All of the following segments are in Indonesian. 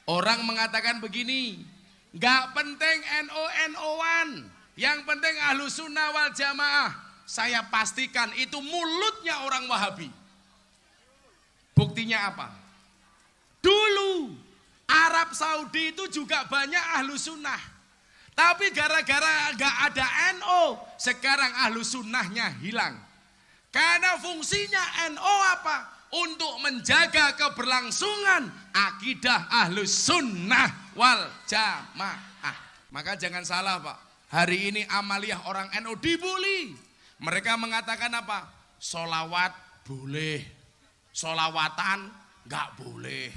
Orang mengatakan begini, nggak penting NO-NO-an, yang penting Ahlus Sunnah wal Jamaah. Saya pastikan itu mulutnya orang Wahabi. Buktinya apa? Dulu Arab Saudi itu juga banyak Ahlus Sunnah. Tapi gara-gara nggak ada NO, sekarang Ahlus Sunnahnya hilang. Karena fungsinya NO apa? Untuk menjaga keberlangsungan akidah Ahlus Sunnah wal Jamaah. Maka jangan salah Pak, hari ini amaliyah orang NO dibully. Mereka mengatakan apa? Solawat boleh, solawatan nggak boleh,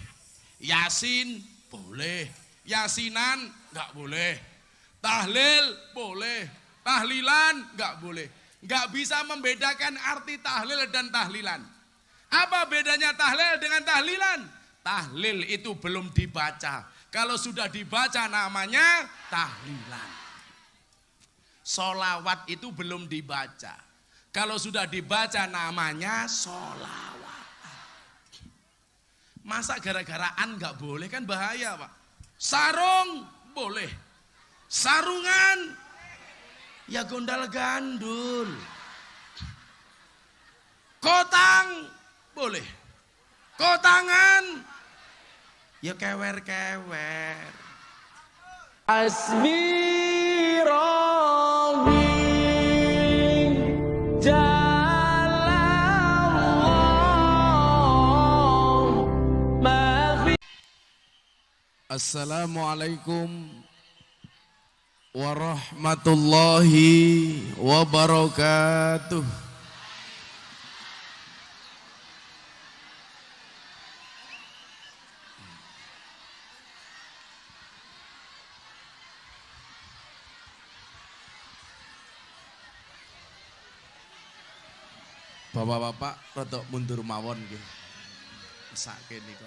yasin boleh, yasinan nggak boleh, tahlil boleh, tahlilan nggak boleh. Nggak bisa membedakan arti tahlil dan tahlilan. Apa bedanya tahlil dengan tahlilan? Tahlil itu belum dibaca. Kalau sudah dibaca namanya tahlilan. Solawat itu belum dibaca. Kalau sudah dibaca namanya solawat. Masa gara-garaan nggak boleh, kan bahaya Pak. Sarung boleh, sarungan ya gondal gandul. Kotang boleh, kotangan ya kewer-kewer. Asmi Rabbi Jalallah Mafi. Assalamualaikum warahmatullahi wabarakatuh. Bapak-bapak rada mundur mawon nggih. Mesake nika.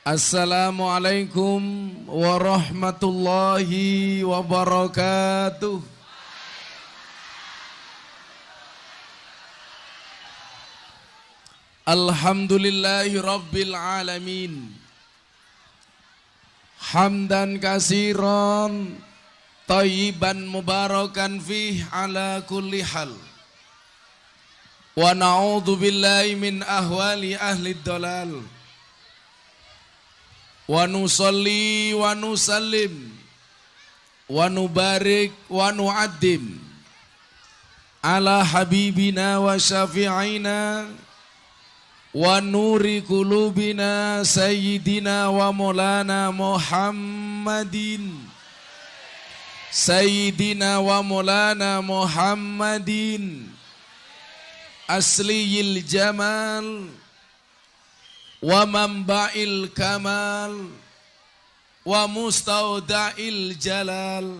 Assalamualaikum warahmatullahi wabarakatuh. Alhamdulillahi rabbil alamin. Hamdan kasiran thayyiban mubarakan fih ala kulli hal. Wa na'udzu billahi min ahwali ahli dhalal. Wa nusalli wa nusallim wa nubarik wa nu'addim ala habibina wa syafi'ina wa nuri kulubina sayyidina wa maulana Muhammadin sayyidina wa maulana Muhammadin asliyil jamal wa manba'il kamal wa mustauda'il jalal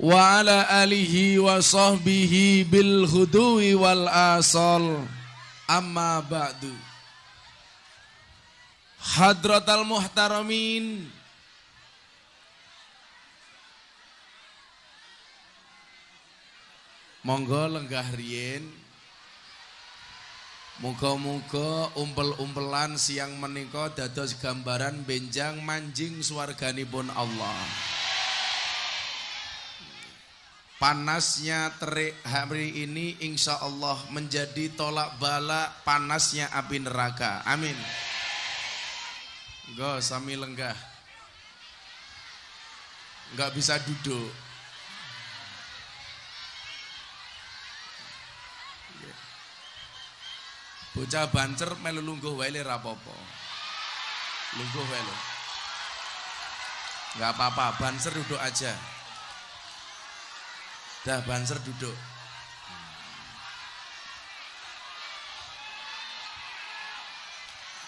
wa ala alihi wa sahbihi bil hudui wal asal. Amma ba'du. Hadratal muhtaramin, monggo lenggah riyin. Muga-muga umpel-umpelan siang menika dados gambaran benjang manjing swarganipun Allah. Panasnya terik hari ini insya Allah menjadi tolak bala panasnya api neraka. Amin. Go sami lenggah. Nggak bisa duduk. Bocah bancer melu lungguh wae rapopo. Lungguh wae lho. Nggak apa-apa, bancer duduk aja. Dah banser duduk.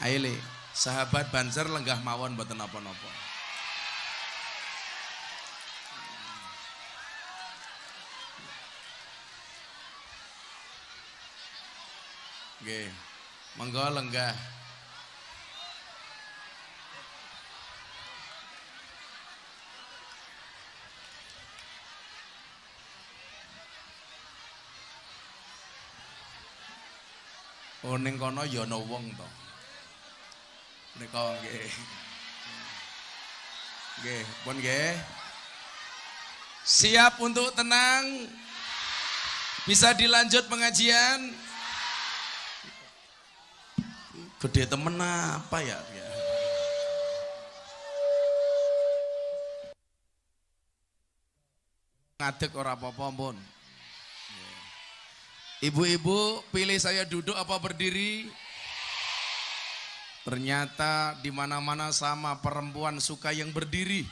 Ayo le, sahabat banser lenggah mawon mboten napa-napa. Nggih. Monggo lenggah. Oh ning kono ya ana wong to. Nika nggih. Nggih, pun nggih. Siap untuk tenang? Bisa dilanjut pengajian? Gede temen apa ya? Ngadeg ora apa-apa pun. Ibu-ibu pilih saya duduk apa berdiri? Ternyata di mana-mana sama, perempuan suka yang berdiri.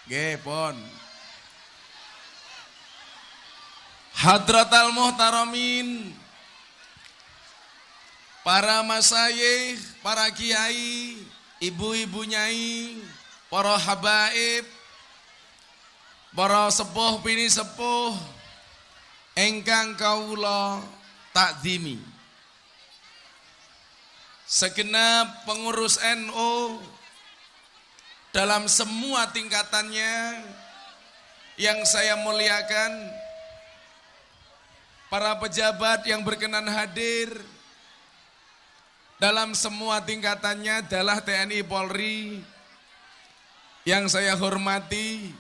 Nggih, pun. Hadratal muhtaramin, para masyayikh, para kiai, ibu-ibu nyai, para habaib, para sepuh bini sepuh engkang kawula takzimi, segenap pengurus NU dalam semua tingkatannya yang saya muliakan, para pejabat yang berkenan hadir dalam semua tingkatannya adalah TNI Polri yang saya hormati.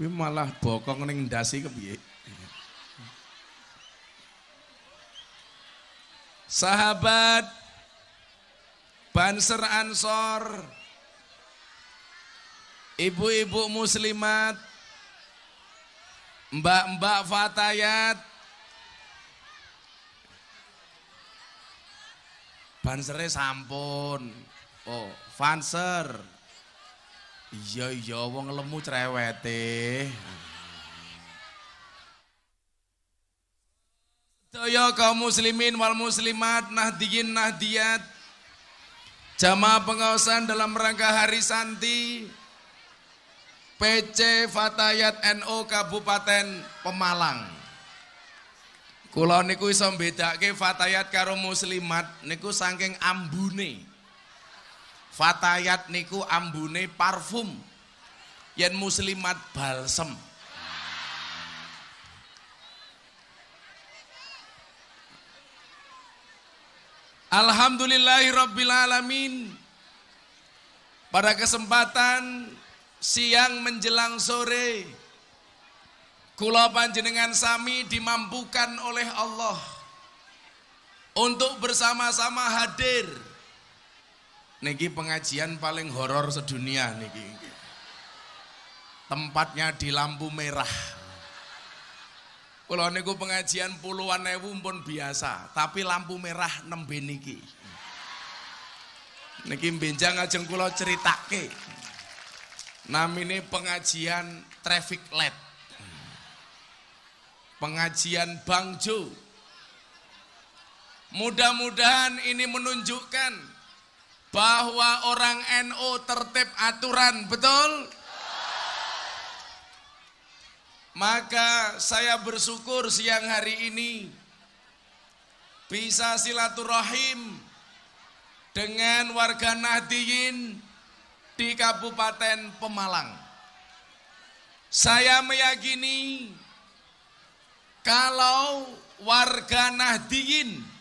Ini malah bokong ning ndasi kepiye. Sahabat Banser Ansor, ibu-ibu muslimat, mbak-mbak fatayat, Bansere sampun. Oh, Banser. Iya wong lemu cerewete. Sedaya kaum muslimin wal muslimat, nahdiyin nahdiyat, jamaah pengawasan dalam rangka Hari Santi PC Fatayat NU Kabupaten Pemalang. Kula niku iso mbedakake fatayat karo muslimat niku saking ambune. Fatayat niku ambune parfum, yen muslimat balsem. Alhamdulillahirabbil alamin. Pada kesempatan siang menjelang sore, kula panjenengan sami dimampukan oleh Allah untuk bersama-sama hadir. Niki pengajian paling horor sedunia niki. Tempatnya di lampu merah. Kalau niku pengajian puluhan ewu pun biasa, tapi lampu merah nembe niki. Niki benjang ajeng kula ceritake. Namine pengajian traffic light. Pengajian Bang Jo. Mudah-mudahan ini menunjukkan bahwa orang NU tertib aturan, betul? Maka saya bersyukur siang hari ini bisa silaturahim dengan warga Nahdiyin di Kabupaten Pemalang. Saya meyakini kalau warga Nahdiyin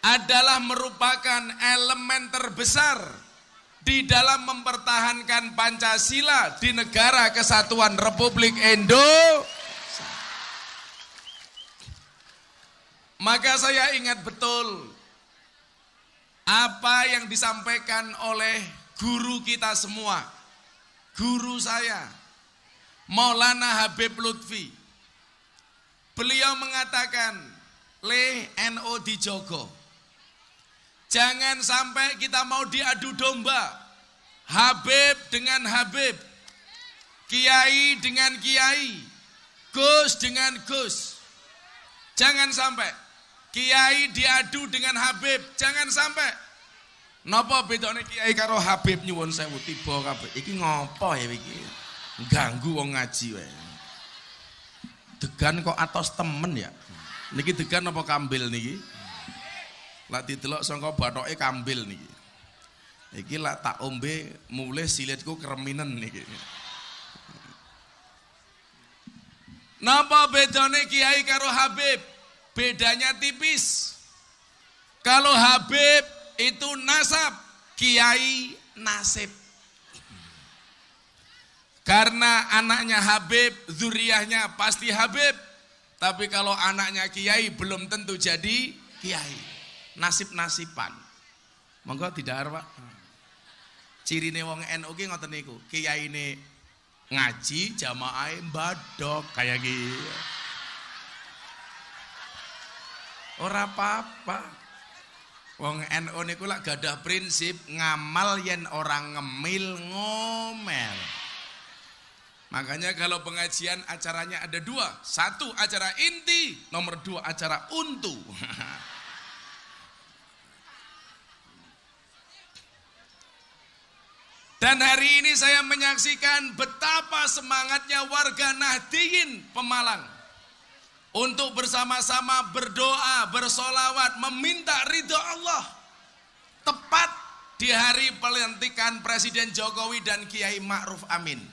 adalah merupakan elemen terbesar di dalam mempertahankan Pancasila di negara kesatuan Republik Indonesia. Maka saya ingat betul apa yang disampaikan oleh guru kita semua, guru saya, Maulana Habib Lutfi. Beliau mengatakan, le NU dijogo. Jangan sampai kita mau diadu domba, Habib dengan Habib, Kiai dengan Kiai, Gus dengan Gus. Jangan sampai Kiai diadu dengan Habib, jangan sampai. Napa bedane Kiai karo Habib nyuwun sewu tiba kabeh. Iki ngopo ya iki? Ganggu wong ngaji wae. Degan kok atos temen ya. Niki degan apa kambil niki? Lah didelok sangka bathoke kambil niki. Iki lah tak ombe mulai silitku kereminen niki. Napa bedane Kiai karo Habib? Bedanya tipis. Kalau Habib itu nasab, Kiai nasib. Karena anaknya Habib, zuriyahnya pasti Habib. Tapi kalau anaknya Kiai belum tentu jadi Kiai. Nasib-nasiban. Monggo tidak Pak. Cirine wong NU ki ngoten niku. Kiyaine ngaji, jamaah mbadok kayak gitu. Ora apa-apa. Wong NU niku lak gadah prinsip ngamal yen orang ngemil ngomel. Makanya kalau pengajian acaranya ada dua. Satu acara inti, nomor dua acara untu. Dan hari ini saya menyaksikan betapa semangatnya warga Nahdliyin Pemalang untuk bersama-sama berdoa, bersolawat, meminta ridho Allah tepat di hari pelantikan Presiden Jokowi dan Kiai Ma'ruf Amin.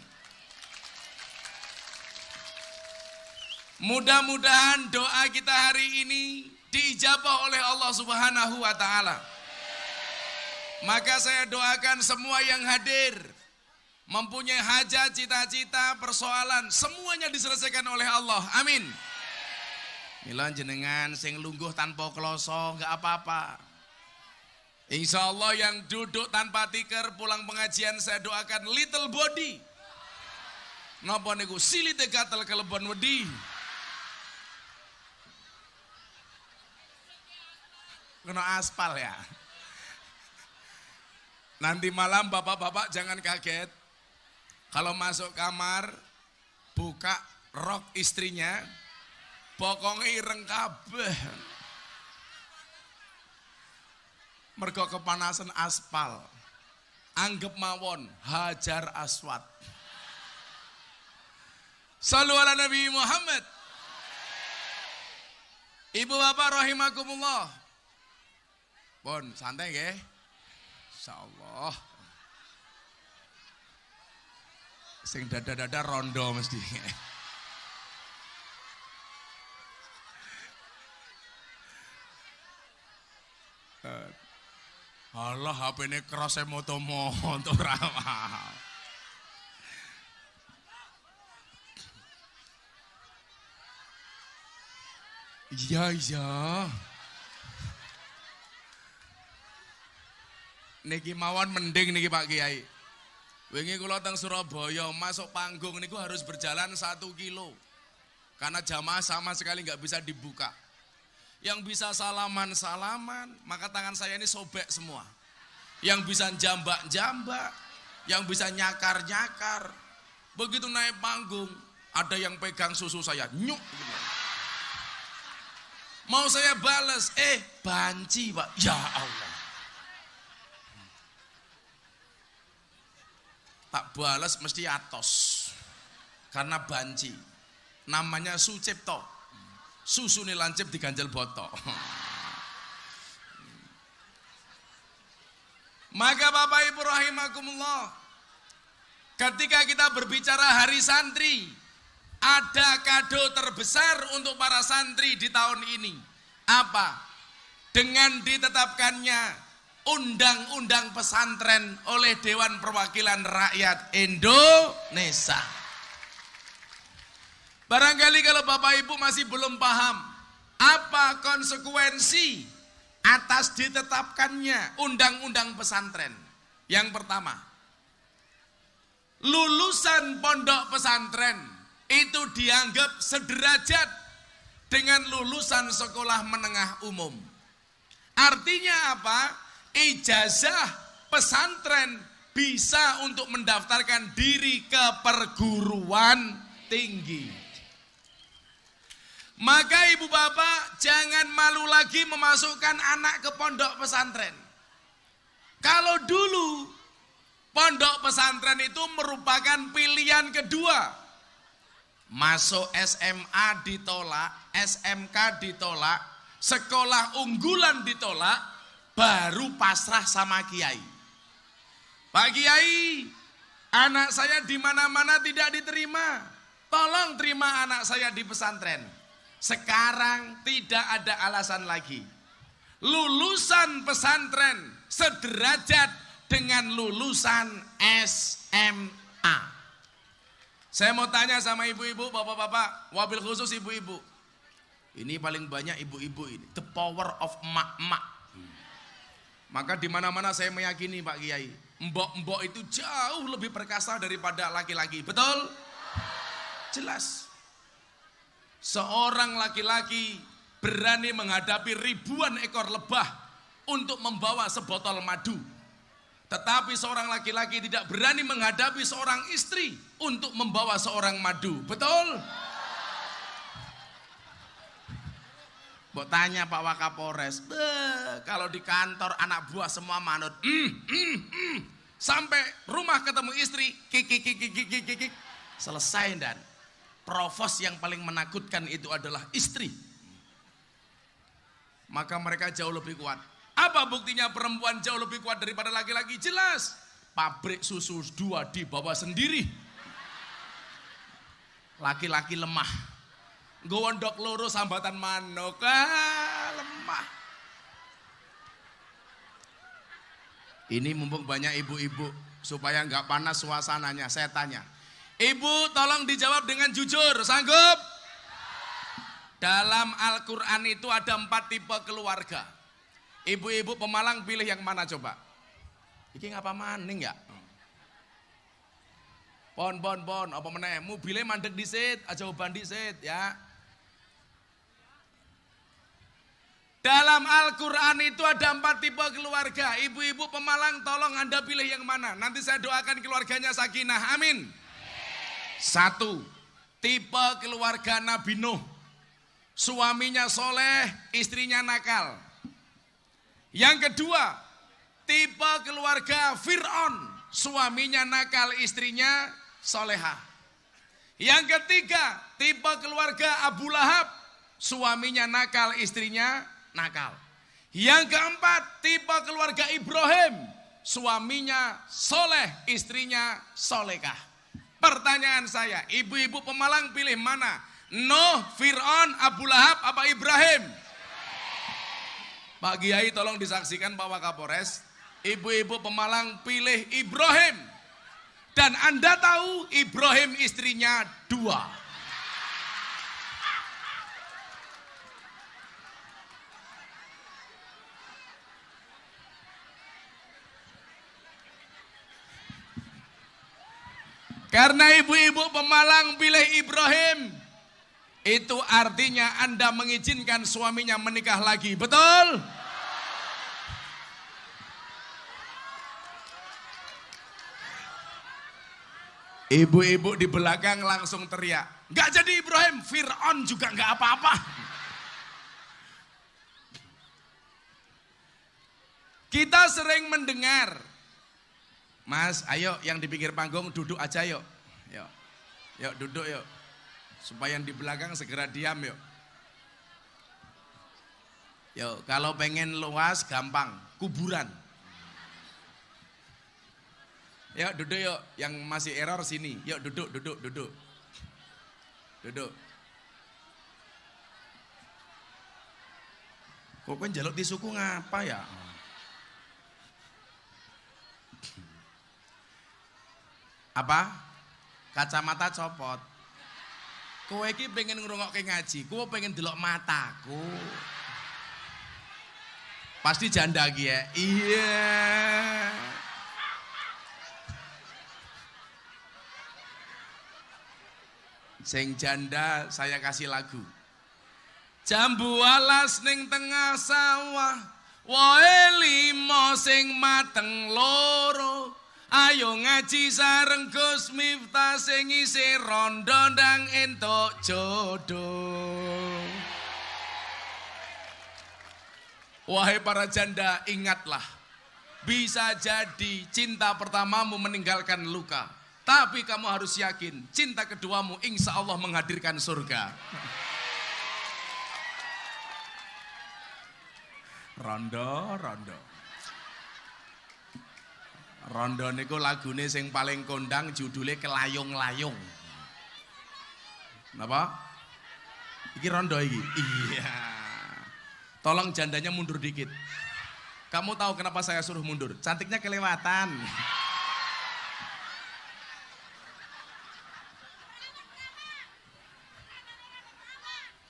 Mudah-mudahan doa kita hari ini diijabah oleh Allah Subhanahu wa Ta'ala. Maka saya doakan semua yang hadir mempunyai hajat, cita-cita, persoalan semuanya diselesaikan oleh Allah. Amin. Mila jenengan sing lungguh tanpa kloso enggak apa-apa. Insya Allah yang duduk tanpa tikar pulang pengajian saya doakan little body. Napa niku silite gatel kelebon wedi. Kena aspal ya. Nanti malam bapak-bapak jangan kaget. Kalau masuk kamar, buka rok istrinya, pokoknya ireng kabeh. Mergo kepanasan aspal. Anggap mawon Hajar Aswad. Shallu ala Nabi Muhammad. Ibu bapak rahimakumullah. Bon, santai nggih. Insyaallah. Sing dada-dada rondo mesti. Allah HP-ne kerase moto-moto ra. Iya. Niki mawon mending niki Pak Kiai. Wingi kula teng Surabaya masuk panggung niku harus berjalan 1 kilo. Karena jamaah sama sekali nggak bisa dibuka. Yang bisa salaman, maka tangan saya ini sobek semua. Yang bisa jambak, yang bisa nyakar. Begitu naik panggung, ada yang pegang susu saya, nyuk gitu. Mau saya bales, banci Pak, ya Allah. Tak balas mesti atos karena banci. Namanya Sucipto. Susu nih lancip diganjel botok. Maka Bapak Ibu rahimakumullah, ketika kita berbicara hari santri, ada kado terbesar untuk para santri di tahun ini. Apa? Dengan ditetapkannya Undang-Undang Pesantren oleh Dewan Perwakilan Rakyat Indonesia. Barangkali kalau Bapak Ibu masih belum paham apa konsekuensi atas ditetapkannya Undang-Undang Pesantren. Yang pertama, lulusan pondok pesantren itu dianggap sederajat dengan lulusan sekolah menengah umum. Artinya apa? Ijazah pesantren bisa untuk mendaftarkan diri ke perguruan tinggi. Maka ibu bapak jangan malu lagi memasukkan anak ke pondok pesantren. Kalau dulu pondok pesantren itu merupakan pilihan kedua. Masuk SMA ditolak, SMK ditolak, sekolah unggulan ditolak, baru pasrah sama kiai. Pak Kiai, anak saya di mana-mana tidak diterima. Tolong terima anak saya di pesantren. Sekarang tidak ada alasan lagi. Lulusan pesantren sederajat dengan lulusan SMA. Saya mau tanya sama ibu-ibu, bapak-bapak, wabil khusus ibu-ibu. Ini paling banyak ibu-ibu ini, the power of emak-emak. Maka di mana-mana saya meyakini Pak Kiai, mbok-mbok itu jauh lebih perkasa daripada laki-laki. Betul? Jelas. Seorang laki-laki berani menghadapi ribuan ekor lebah untuk membawa sebotol madu. Tetapi seorang laki-laki tidak berani menghadapi seorang istri untuk membawa seorang madu. Betul? Mbok tanya Pak Wakapolres, kalau di kantor anak buah semua manut, sampai rumah ketemu istri, kik. Selesai dan provos yang paling menakutkan itu adalah istri. Maka mereka jauh lebih kuat. Apa buktinya perempuan jauh lebih kuat daripada laki-laki? Jelas. Pabrik susu 2 dibawa sendiri. Laki-laki lemah. Gondok loro sambatan manuk, lemah. Ini mumpung banyak ibu-ibu, supaya nggak panas suasananya, saya tanya. Ibu tolong dijawab dengan jujur, sanggup? Dalam Al-Quran itu ada 4 tipe keluarga. Ibu-ibu Pemalang pilih yang mana coba? Iki ngapa maning ya? Pon, apa meneh? Mobilnya mandek disit, aja uban disit ya. Dalam Al-Quran itu ada 4 tipe keluarga. Ibu-ibu Pemalang tolong Anda pilih yang mana. Nanti saya doakan keluarganya sakinah. Amin. 1. Tipe keluarga Nabi Nuh. Suaminya soleh, istrinya nakal. Yang kedua, tipe keluarga Fir'aun. Suaminya nakal, istrinya solehah. Yang ketiga, tipe keluarga Abu Lahab. Suaminya nakal, istrinya nakal. Yang keempat, tipe keluarga Ibrahim. Suaminya soleh, istrinya solekah. Pertanyaan saya, ibu-ibu Pemalang pilih mana? Nuh, Fir'aun, Abu Lahab, apa Ibrahim? Pak Kiai tolong disaksikan Pak Wakapolres. Ibu-ibu Pemalang pilih Ibrahim. Dan Anda tahu Ibrahim istrinya 2. Karena ibu-ibu Pemalang pilih Ibrahim, itu artinya Anda mengizinkan suaminya menikah lagi, betul? Ibu-ibu di belakang langsung teriak, nggak jadi Ibrahim, Fir'aun juga nggak apa-apa. Kita sering mendengar, Mas, ayo yang di pinggir panggung duduk aja yuk. Yuk duduk yuk. Supaya yang di belakang segera diam yuk. Yuk, kalau pengen luas gampang, kuburan. Yuk duduk yuk, yang masih error sini. Yuk duduk. Duduk. Kok kan jaluk tisuku ngapa ya? Apa? Kacamata copot. Kowe iki pengen ngrungokke ngaji, kowe pengen delok mataku. Pasti janda iki ya. Iya. Sing janda saya kasih lagu. Jambu alas ning tengah sawah, wohe 5 sing mateng loro. Ayo ngaji sareng Gus Miftah sing isih rondo ndang entuk jodoh. Wahai para janda, ingatlah, bisa jadi cinta pertamamu meninggalkan luka, tapi kamu harus yakin cinta keduamu insya Allah menghadirkan surga. Rondo. Rondo niku lagune sing paling kondang judulnya Kelayung-layung. Napa? Iki rondo iki. Iya. Tolong jandanya mundur dikit. Kamu tahu kenapa saya suruh mundur? Cantiknya kelewatan.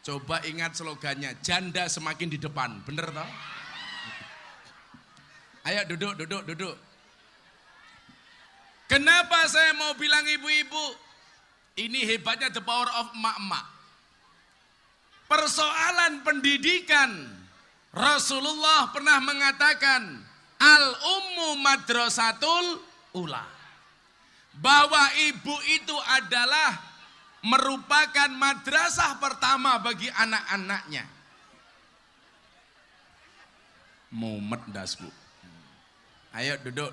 Coba ingat slogannya, janda semakin di depan. Bener toh? Ayo duduk. Kenapa saya mau bilang ibu-ibu? Ini hebatnya the power of emak-emak. Persoalan pendidikan, Rasulullah pernah mengatakan, al-ummu madrasatul ula. Bahwa ibu itu adalah merupakan madrasah pertama bagi anak-anaknya. Mumet dasku. Ayo duduk.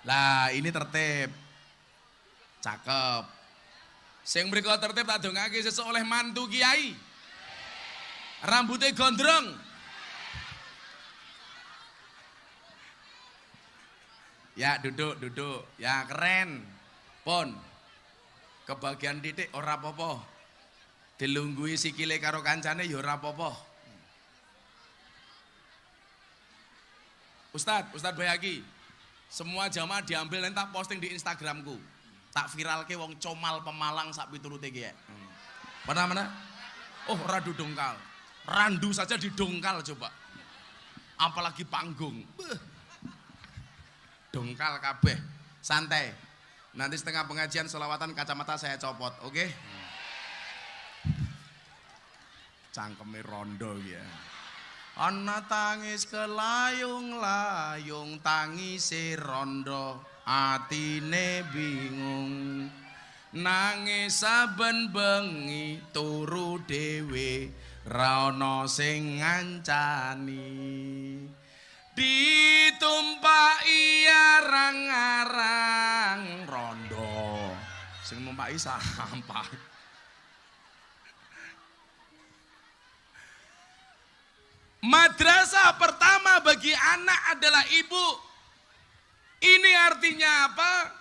Lah ini tertib. Cakep. Sing mriko tertib tak dongake sesuk oleh mantu kiai. Rambutnya gondrong. Ya duduk. Ya keren. Pon. Kebagian titik ora apa-apa. Dilunggui sikile karo kancane ya ora apa-apa. Ustadz Bayaki, semua jamaah diambil nanti tak posting di Instagramku. Tak viral ke wong comal Pemalang sak piturute ki. Mana? Oh, radu dongkal. Randu saja didongkal coba. Apalagi panggung. Dongkal kabeh. Santai. Nanti setengah pengajian selawatan kacamata saya copot, oke? Cangkeme rondo ya. Ana tangis kelayung-layung tangise rondo atine bingung nangis saben bengi turu dhewe ra ana sing ngancani ditumpaki arang-arang rondo sing numpaki sampah. Madrasah pertama bagi anak adalah ibu. Ini artinya apa?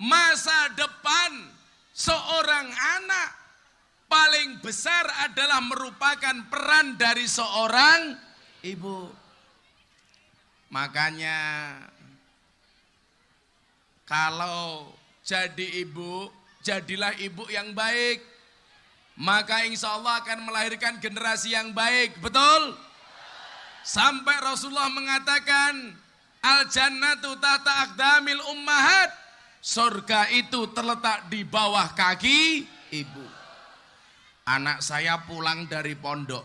Masa depan seorang anak paling besar adalah merupakan peran dari seorang ibu. Makanya kalau jadi ibu, jadilah ibu yang baik. Maka insya Allah akan melahirkan generasi yang baik. Betul? Sampai Rasulullah mengatakan al-jannatu tahta aqdamil ummahat. Surga itu terletak di bawah kaki ibu. Anak saya pulang dari pondok.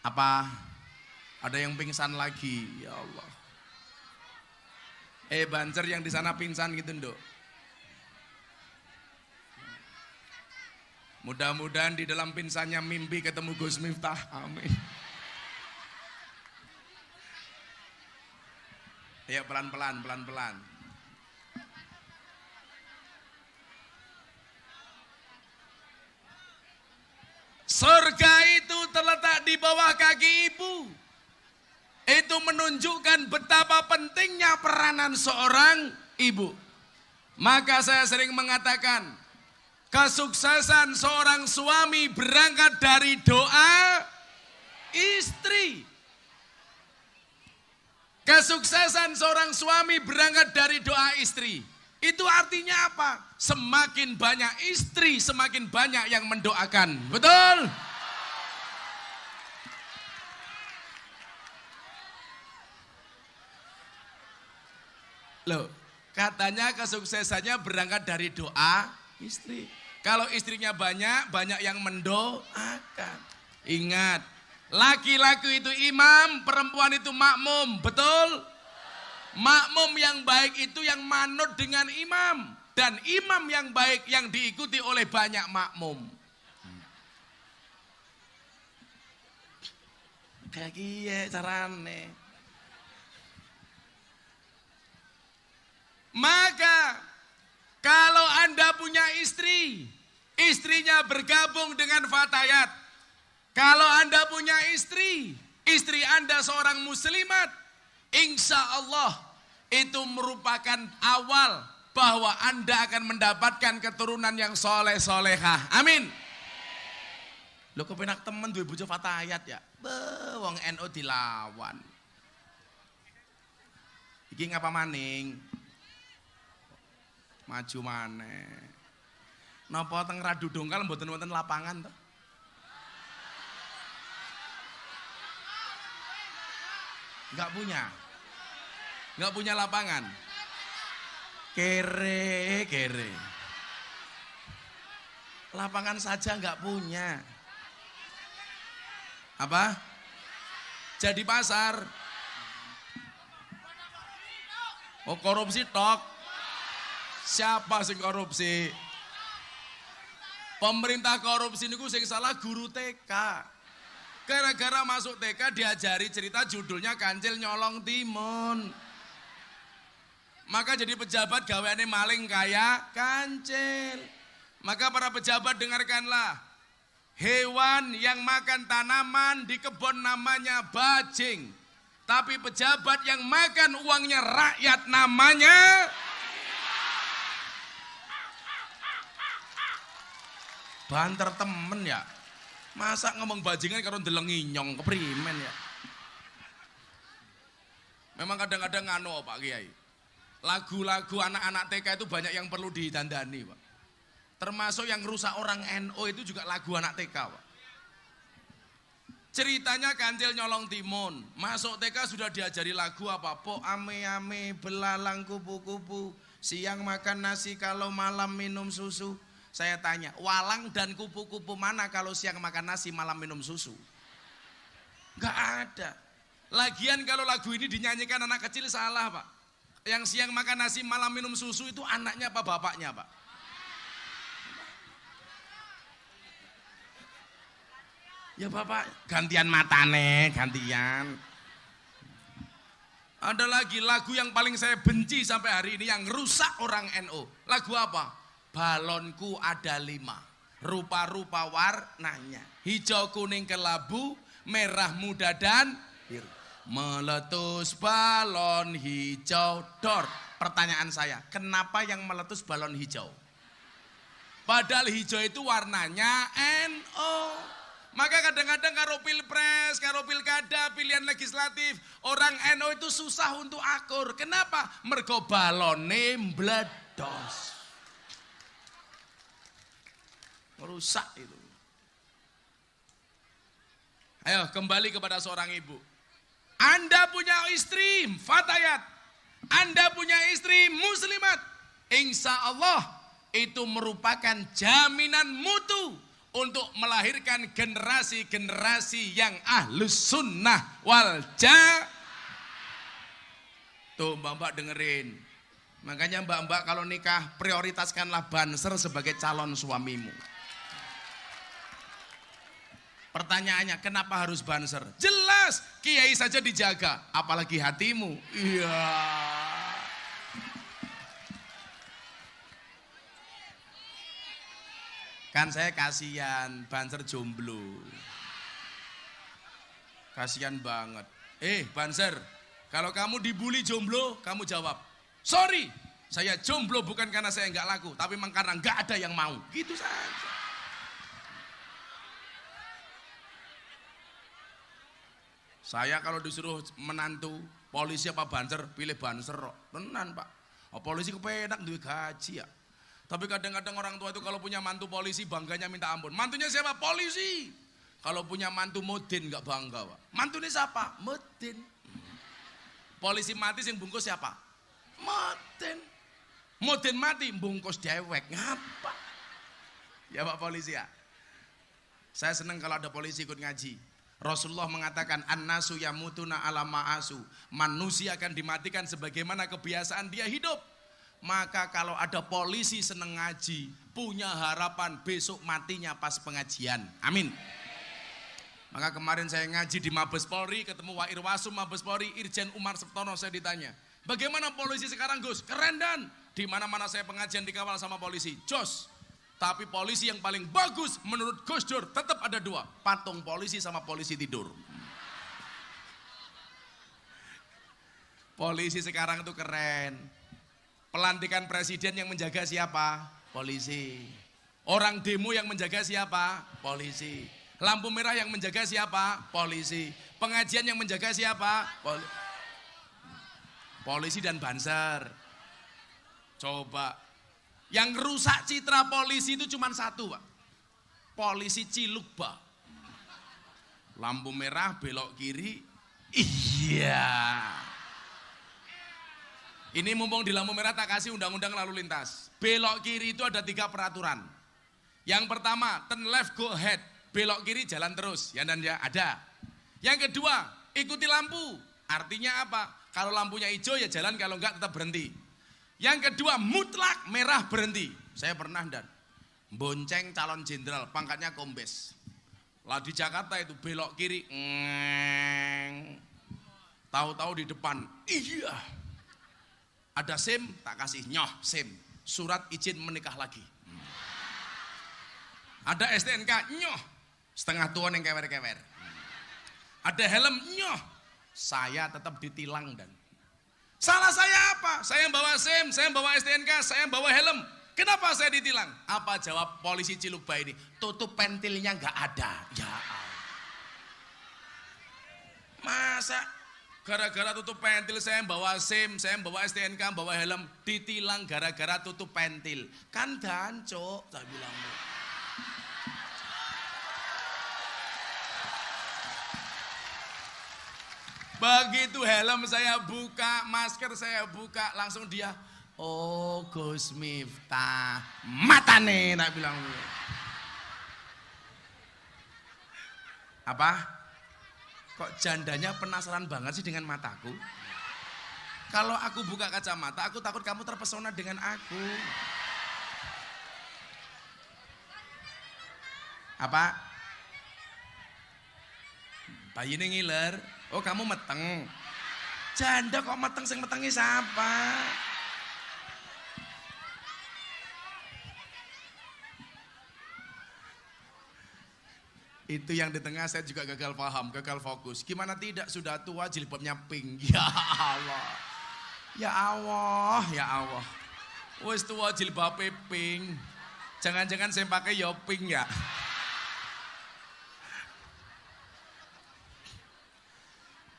Apa? Ada yang pingsan lagi? Ya Allah. Bancer yang di sana pingsan gitu, Nduk. Mudah-mudahan di dalam pingsannya mimpi ketemu Gus Miftah. Amin. Ya pelan-pelan. Surga itu terletak di bawah kaki ibu. Itu menunjukkan betapa pentingnya peranan seorang ibu. Maka saya sering mengatakan, kesuksesan seorang suami berangkat dari doa istri. Kesuksesan seorang suami berangkat dari doa istri. Itu artinya apa? Semakin banyak istri, semakin banyak yang mendoakan. Betul? Loh, katanya kesuksesannya berangkat dari doa istri. Kalau istrinya banyak, banyak yang mendoakan. Ingat, laki-laki itu imam, perempuan itu makmum, betul? Makmum yang baik itu yang manut dengan imam. Dan imam yang baik yang diikuti oleh banyak makmum. Kayak gini carane. Maka kalau Anda punya istri, istrinya bergabung dengan fatayat. Kalau Anda punya istri, istri Anda seorang muslimat, insya Allah itu merupakan awal bahwa Anda akan mendapatkan keturunan yang soleh-solehah. Amin. Lho kepenak temen duwe bojo fatayat ya. Wong NU dilawan. Iki ngapa maning? Maju maneh. Napa teng Radu Dongkal mboten wonten lapangan to? Enggak punya lapangan. Kere. Lapangan saja enggak punya. Apa? Jadi pasar. Oh korupsi tok. Siapa sing korupsi? Pemerintah korupsi niku sing salah guru TK. Gara-gara masuk TK diajari cerita judulnya Kancil Nyolong Timun. Maka jadi pejabat gaweane maling kaya kancil. Maka para pejabat dengarkanlah. Hewan yang makan tanaman di kebun namanya bajing. Tapi pejabat yang makan uangnya rakyat namanya banter temen ya. Masa ngomong bajingan karo ndeleng inyong keprimen ya. Memang kadang-kadang ngano Pak Kiai. Lagu-lagu anak-anak TK itu banyak yang perlu didandani Pak. Termasuk yang rusak orang NU itu juga lagu anak TK Pak. Ceritanya Kancil Nyolong Timun. Masuk TK sudah diajari lagu apa? Po ame-ame belalang kupu-kupu. Siang makan nasi kalau malam minum susu. Saya tanya, walang dan kupu-kupu mana kalau siang makan nasi malam minum susu? Enggak ada. Lagian kalau lagu ini dinyanyikan anak kecil salah Pak. Yang siang makan nasi malam minum susu itu anaknya apa bapaknya Pak? Ya bapak gantian matane, gantian. Ada lagi lagu yang paling saya benci sampai hari ini yang rusak orang NU. Lagu apa? Balonku ada 5, rupa-rupa warnanya, hijau kuning kelabu, merah muda dan biru. Meletus balon hijau dor. Pertanyaan saya, kenapa yang meletus balon hijau? Padahal hijau itu warnanya NU. Maka kadang-kadang karo pilpres, karo pilkada, pilihan legislatif, orang NU itu susah untuk akur. Kenapa? Mergo balone mbledos. Merusak itu. Ayo kembali kepada seorang ibu. Anda punya istri fatayat, Anda punya istri muslimat, insya Allah itu merupakan jaminan mutu untuk melahirkan generasi-generasi yang ahlus sunnah wal jamaah. Tuh mbak-mbak dengerin. Makanya mbak-mbak kalau nikah prioritaskanlah Banser sebagai calon suamimu. Pertanyaannya, kenapa harus Banser? Jelas, kiai saja dijaga, apalagi hatimu. Iya. Kan saya kasihan, Banser jomblo. Kasihan banget. Banser, kalau kamu dibully jomblo, kamu jawab, sorry, saya jomblo bukan karena saya nggak laku, tapi memang karena nggak ada yang mau. Gitu saja. Saya kalau disuruh menantu polisi apa Banser, pilih Banser. Tenan Pak. Polisi kepenak duit gaji ya. Tapi kadang-kadang orang tua itu kalau punya mantu polisi bangganya minta ampun. Mantunya siapa? Polisi. Kalau punya mantu Modin nggak bangga Pak. Mantunya siapa? Modin. Polisi mati sing bungkus siapa? Modin. Modin mati bungkus dewek. Ngapa? Ya Pak polisi ya. Saya senang kalau ada polisi ikut ngaji. Rasulullah mengatakan an-nasu yamutuna ala ma'asu. Manusia akan dimatikan sebagaimana kebiasaan dia hidup. Maka kalau ada polisi seneng ngaji, punya harapan besok matinya pas pengajian. Amin. Maka kemarin saya ngaji di Mabes Polri, ketemu Wa Irwasum Mabes Polri, Irjen Umar Septono, saya ditanya, bagaimana polisi sekarang Gus? Keren dan di mana-mana saya pengajian dikawal sama polisi. Jos. Tapi polisi yang paling bagus menurut Gus Dur tetap ada 2. Patung polisi sama polisi tidur. Polisi sekarang tuh keren. Pelantikan presiden yang menjaga siapa? Polisi. Orang demo yang menjaga siapa? Polisi. Lampu merah yang menjaga siapa? Polisi. Pengajian yang menjaga siapa? Polisi dan Banser. Coba. Yang rusak citra polisi itu cuma satu, Pak. Polisi Ciluk, Pak. Lampu merah belok kiri. Iya. Ini mumpung di lampu merah tak kasih undang-undang lalu lintas. Belok kiri itu ada 3 peraturan. Yang pertama, turn left go ahead. Belok kiri jalan terus, ya dan ya, ada. Yang kedua, ikuti lampu. Artinya apa? Kalau lampunya hijau ya jalan, kalau enggak tetap berhenti. Yang kedua, mutlak merah berhenti. Saya pernah dan bonceng calon jenderal, pangkatnya kombes. Lah di Jakarta itu belok kiri, tahu-tahu di depan, iya. Ada SIM, tak kasih nyoh SIM, surat izin menikah lagi. Ada STNK, nyoh, setengah tua yang kewer-kewer. Ada helm, nyoh, saya tetap ditilang dan. Salah saya apa? Saya yang bawa SIM, saya yang bawa STNK, saya yang bawa helm. Kenapa saya ditilang? Apa jawab polisi Cilukba ini? Tutup pentilnya nggak ada. Ya Allah. Masa gara-gara tutup pentil saya yang bawa SIM, saya yang bawa STNK, bawa helm, ditilang gara-gara tutup pentil. Kan danco, saya bilang. Begitu helm saya buka, masker saya buka, langsung dia, oh Gus Miftah, matane, nak bilang. Apa? Kok jandanya penasaran banget sih dengan mataku? Kalau aku buka kacamata, aku takut kamu terpesona dengan aku. Apa? Bayi ini ngiler. Oh kamu meteng. Janda kok meteng, sing metengi siapa? Itu yang di tengah saya juga gagal paham, gagal fokus. Gimana tidak, sudah tua jilbabnya pink. Ya Allah. Ya Allah, ya Allah. Wes tua jilbabnya pink. Jangan-jangan saya pakai ya pink ya.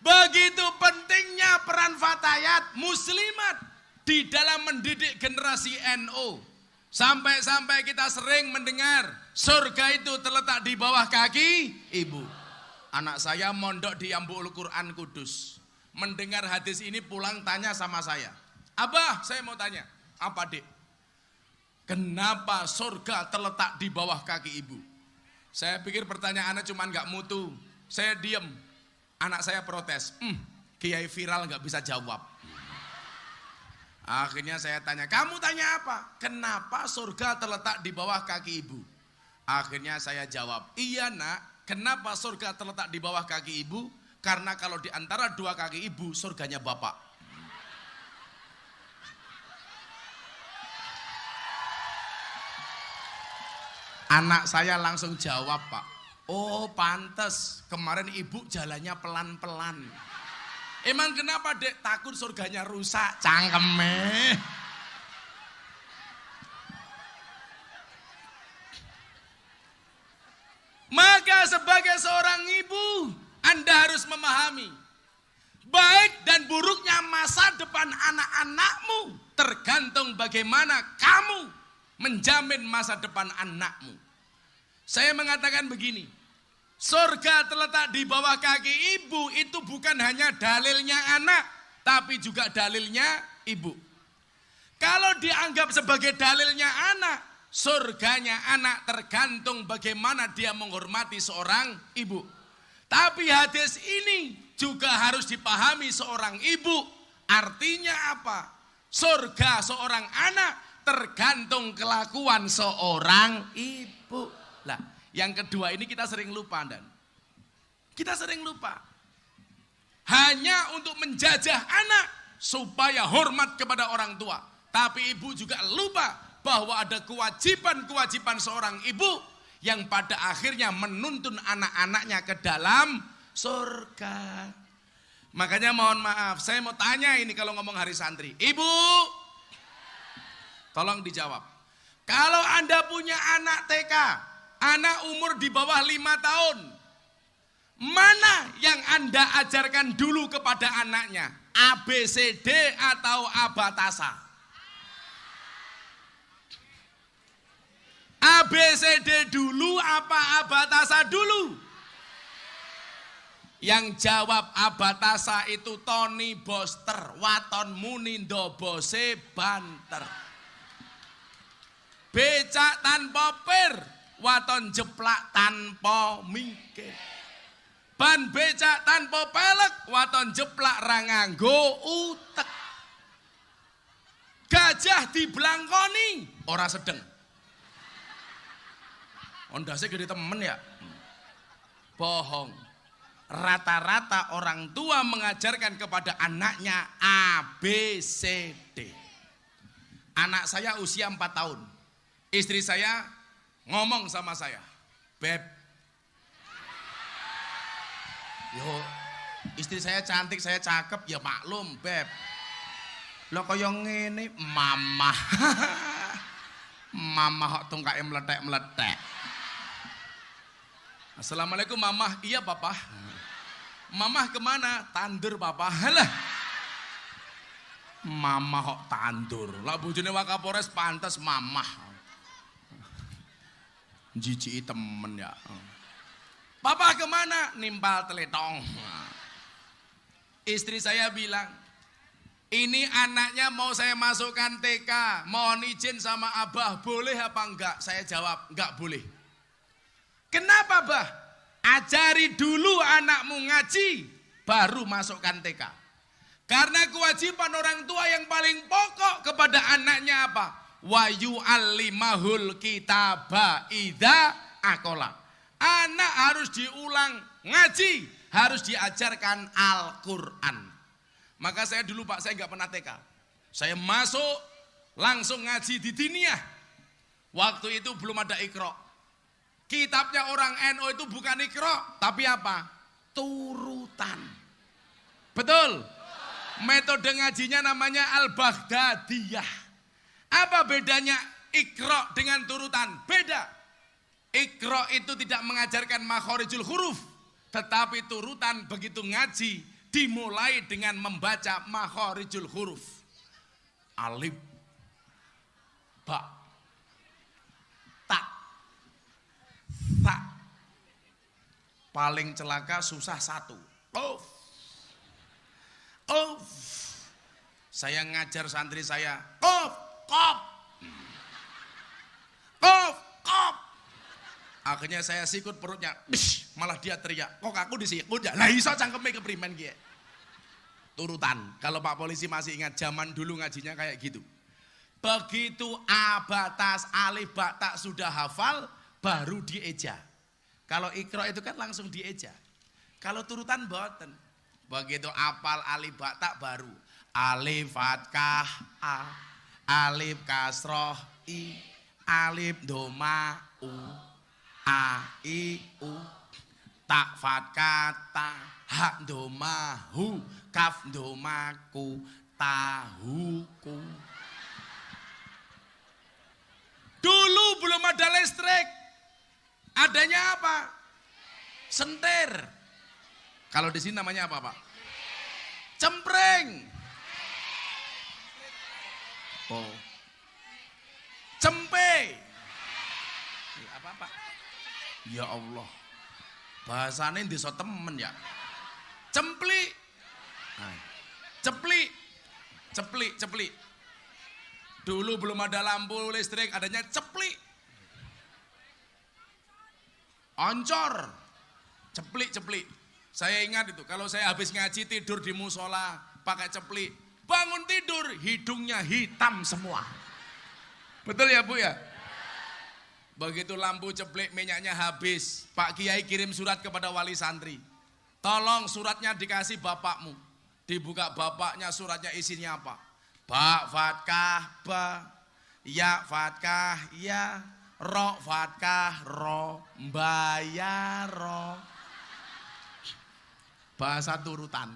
Begitu pentingnya peran fatayat muslimat di dalam mendidik generasi NU. Sampai-sampai kita sering mendengar surga itu terletak di bawah kaki ibu. Anak saya mondok di Yambul Quran Kudus. Mendengar hadis ini pulang tanya sama saya. Abah, saya mau tanya. Apa dek? Kenapa surga terletak di bawah kaki ibu? Saya pikir pertanyaannya cuma gak mutu. Saya diem. Anak saya protes, kiai viral nggak bisa jawab. Akhirnya saya tanya, kamu tanya apa? Kenapa surga terletak di bawah kaki ibu? Akhirnya saya jawab, iya nak, kenapa surga terletak di bawah kaki ibu? Karena kalau di antara dua kaki ibu, surganya bapak. Anak saya langsung jawab, Pak. Oh pantes, kemarin ibu jalannya pelan-pelan. Emang kenapa dek? Takut surganya rusak, cangkeme. Maka sebagai seorang ibu, Anda harus memahami baik dan buruknya masa depan anak-anakmu tergantung bagaimana kamu menjamin masa depan anakmu. Saya mengatakan begini, surga terletak di bawah kaki ibu itu bukan hanya dalilnya anak, tapi juga dalilnya ibu. Kalau dianggap sebagai dalilnya anak, surganya anak tergantung bagaimana dia menghormati seorang ibu. Tapi hadis ini juga harus dipahami seorang ibu. Artinya apa? Surga seorang anak tergantung kelakuan seorang ibu. Lah, yang kedua ini kita sering lupa dan kita sering lupa. Hanya untuk menjajah anak supaya hormat kepada orang tua. Tapi ibu juga lupa bahwa ada kewajiban-kewajiban seorang ibu yang pada akhirnya menuntun anak-anaknya ke dalam surga. Makanya mohon maaf, saya mau tanya ini kalau ngomong hari santri. Ibu, tolong dijawab. Kalau Anda punya anak TK, anak umur di bawah 5 tahun, mana yang Anda ajarkan dulu kepada anaknya? ABCD atau Abatasa? ABCD dulu apa Abatasa dulu? Yang jawab Abatasa itu Tony Boster, waton munindo bose banter. Becak tanpa pir, waton jeplak tanpa mikir. Ban becak tanpa pelek, waton jeplak ranganggo utek. Gajah diblangkoni, ora sedeng. Ondasnya gede temen ya? Bohong. Rata-rata orang tua mengajarkan kepada anaknya ABCD. Anak saya usia 4 tahun. Istri saya ngomong sama saya, Beb, yo, istri saya cantik, saya cakep, ya maklum, Beb. Lo kaya ngene, mama. Mama kok tungkae meletek-meletek. Assalamualaikum mama, iya papa. Mama kemana? Tandur papa. Halah. Mama kok tandur. Lah bojone Wakapolres pantes mama. Jijiki temen ya. Papa kemana? Nimpal teletong. Istri saya bilang, ini anaknya mau saya masukkan TK, mohon izin sama abah, boleh apa enggak? Saya jawab, enggak boleh. Kenapa bah? Ajari dulu anakmu ngaji, baru masukkan TK. Karena kewajiban orang tua yang paling pokok kepada anaknya apa? Wa yu'allimahul kitaba idza aqala. Anak harus diulang ngaji, harus diajarkan Al-Quran. Maka saya dulu Pak, saya nggak pernah TK. Saya masuk langsung ngaji di diniyah. Waktu itu belum ada Iqra. Kitabnya orang NU itu bukan Iqra, tapi apa? Turutan. Betul? Metode ngajinya namanya Al-Baghdadiyah. Apa bedanya Iqra dengan turutan? Beda. Iqra itu tidak mengajarkan makhorijul huruf, tetapi turutan begitu ngaji dimulai dengan membaca makhorijul huruf. Alif, ba, ta, ta. Paling celaka susah satu. Qaf. Qaf. Saya ngajar santri saya. Qaf, qaf. Qaf, qaf. Akhirnya saya sikut perutnya. Bish, malah dia teriak. Kok aku disikut ya? Lah iso cangkeme keprimen ki. Turutan. Kalau Pak Polisi masih ingat zaman dulu ngajinya kayak gitu. Begitu abatas alif ba ta sudah hafal, baru dieja. Kalau Iqra itu kan langsung dieja. Kalau turutan boten. Begitu apal alif ba ta baru alif fathah a, alif kasroh i, alif doma u, a i u, ta fathah ta, ha doma hu, kaf doma ku, tahu ku. Dulu belum ada listrik. Adanya apa? Sentir. Kalau di sini namanya apa, Pak? Cempreng. Oh. Cempe. Apa, Pak? Ya Allah. Bahasanya desa temen ya. Cempli. Cepli. Cepli, cepli. Dulu belum ada lampu listrik, adanya cepli. Oncor. Cepli, cepli. Saya ingat itu, kalau saya habis ngaji tidur di musola pakai cepli, bangun tidur hidungnya hitam semua. Betul ya Bu ya? Begitu lampu ceplik minyaknya habis, Pak Kiai kirim surat kepada wali santri. Tolong suratnya dikasih bapakmu. Dibuka bapaknya, suratnya isinya apa? Ba fatkah ba, ya fatkah ya, ro fatkah ro, bayar ro. Bahasa turutan.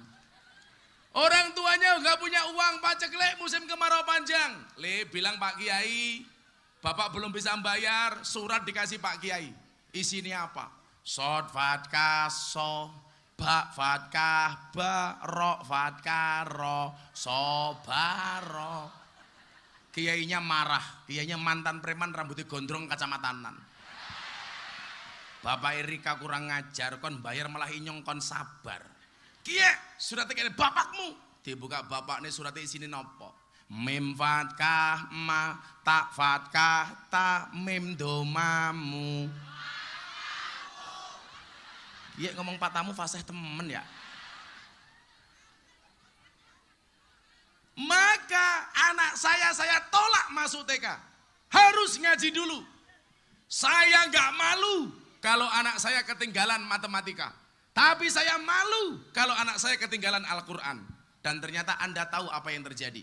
Orang tuanya nggak punya uang, paceklik musim kemarau panjang. Bilang Pak Kiai, Bapak belum bisa bayar, surat dikasih Pak Kiai. Isinya apa? Sod fatkah so, ba fatkah ba, ro fatkah ro, so baro. Kiainya marah, kiainya mantan preman rambutnya gondrong kacamatanan. Bapak Erika kurang ngajar, kon bayar malah inyong kon sabar. Kiai, surat ini bapakmu. Dibuka bapak ini surat sini nopo. Mim fatkah ma, tak fatkah ta, mim domamu. Kiai ngomong patamu fasih temen ya. Maka anak saya tolak masuk TK. Harus ngaji dulu. Saya nggak malu kalau anak saya ketinggalan matematika. Tapi saya malu kalau anak saya ketinggalan Al-Quran. Dan ternyata Anda tahu apa yang terjadi.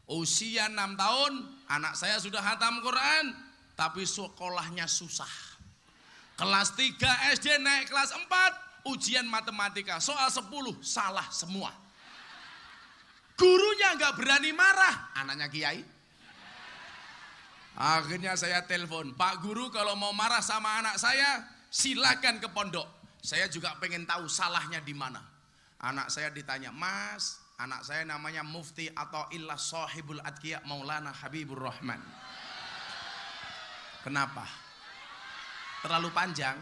Usia 6 tahun, anak saya sudah hatam Quran. Tapi sekolahnya susah. Kelas 3 SD naik kelas 4, ujian matematika. Soal 10, salah semua. Gurunya nggak berani marah, anaknya Kiai. Akhirnya saya telepon, Pak Guru kalau mau marah sama anak saya, silakan ke pondok. Saya juga pengen tahu salahnya di mana. Anak saya ditanya, Mas, anak saya namanya Mufti atau Illah Sohibul Adkiya Maulana Habibur Rahman. Kenapa? Terlalu panjang?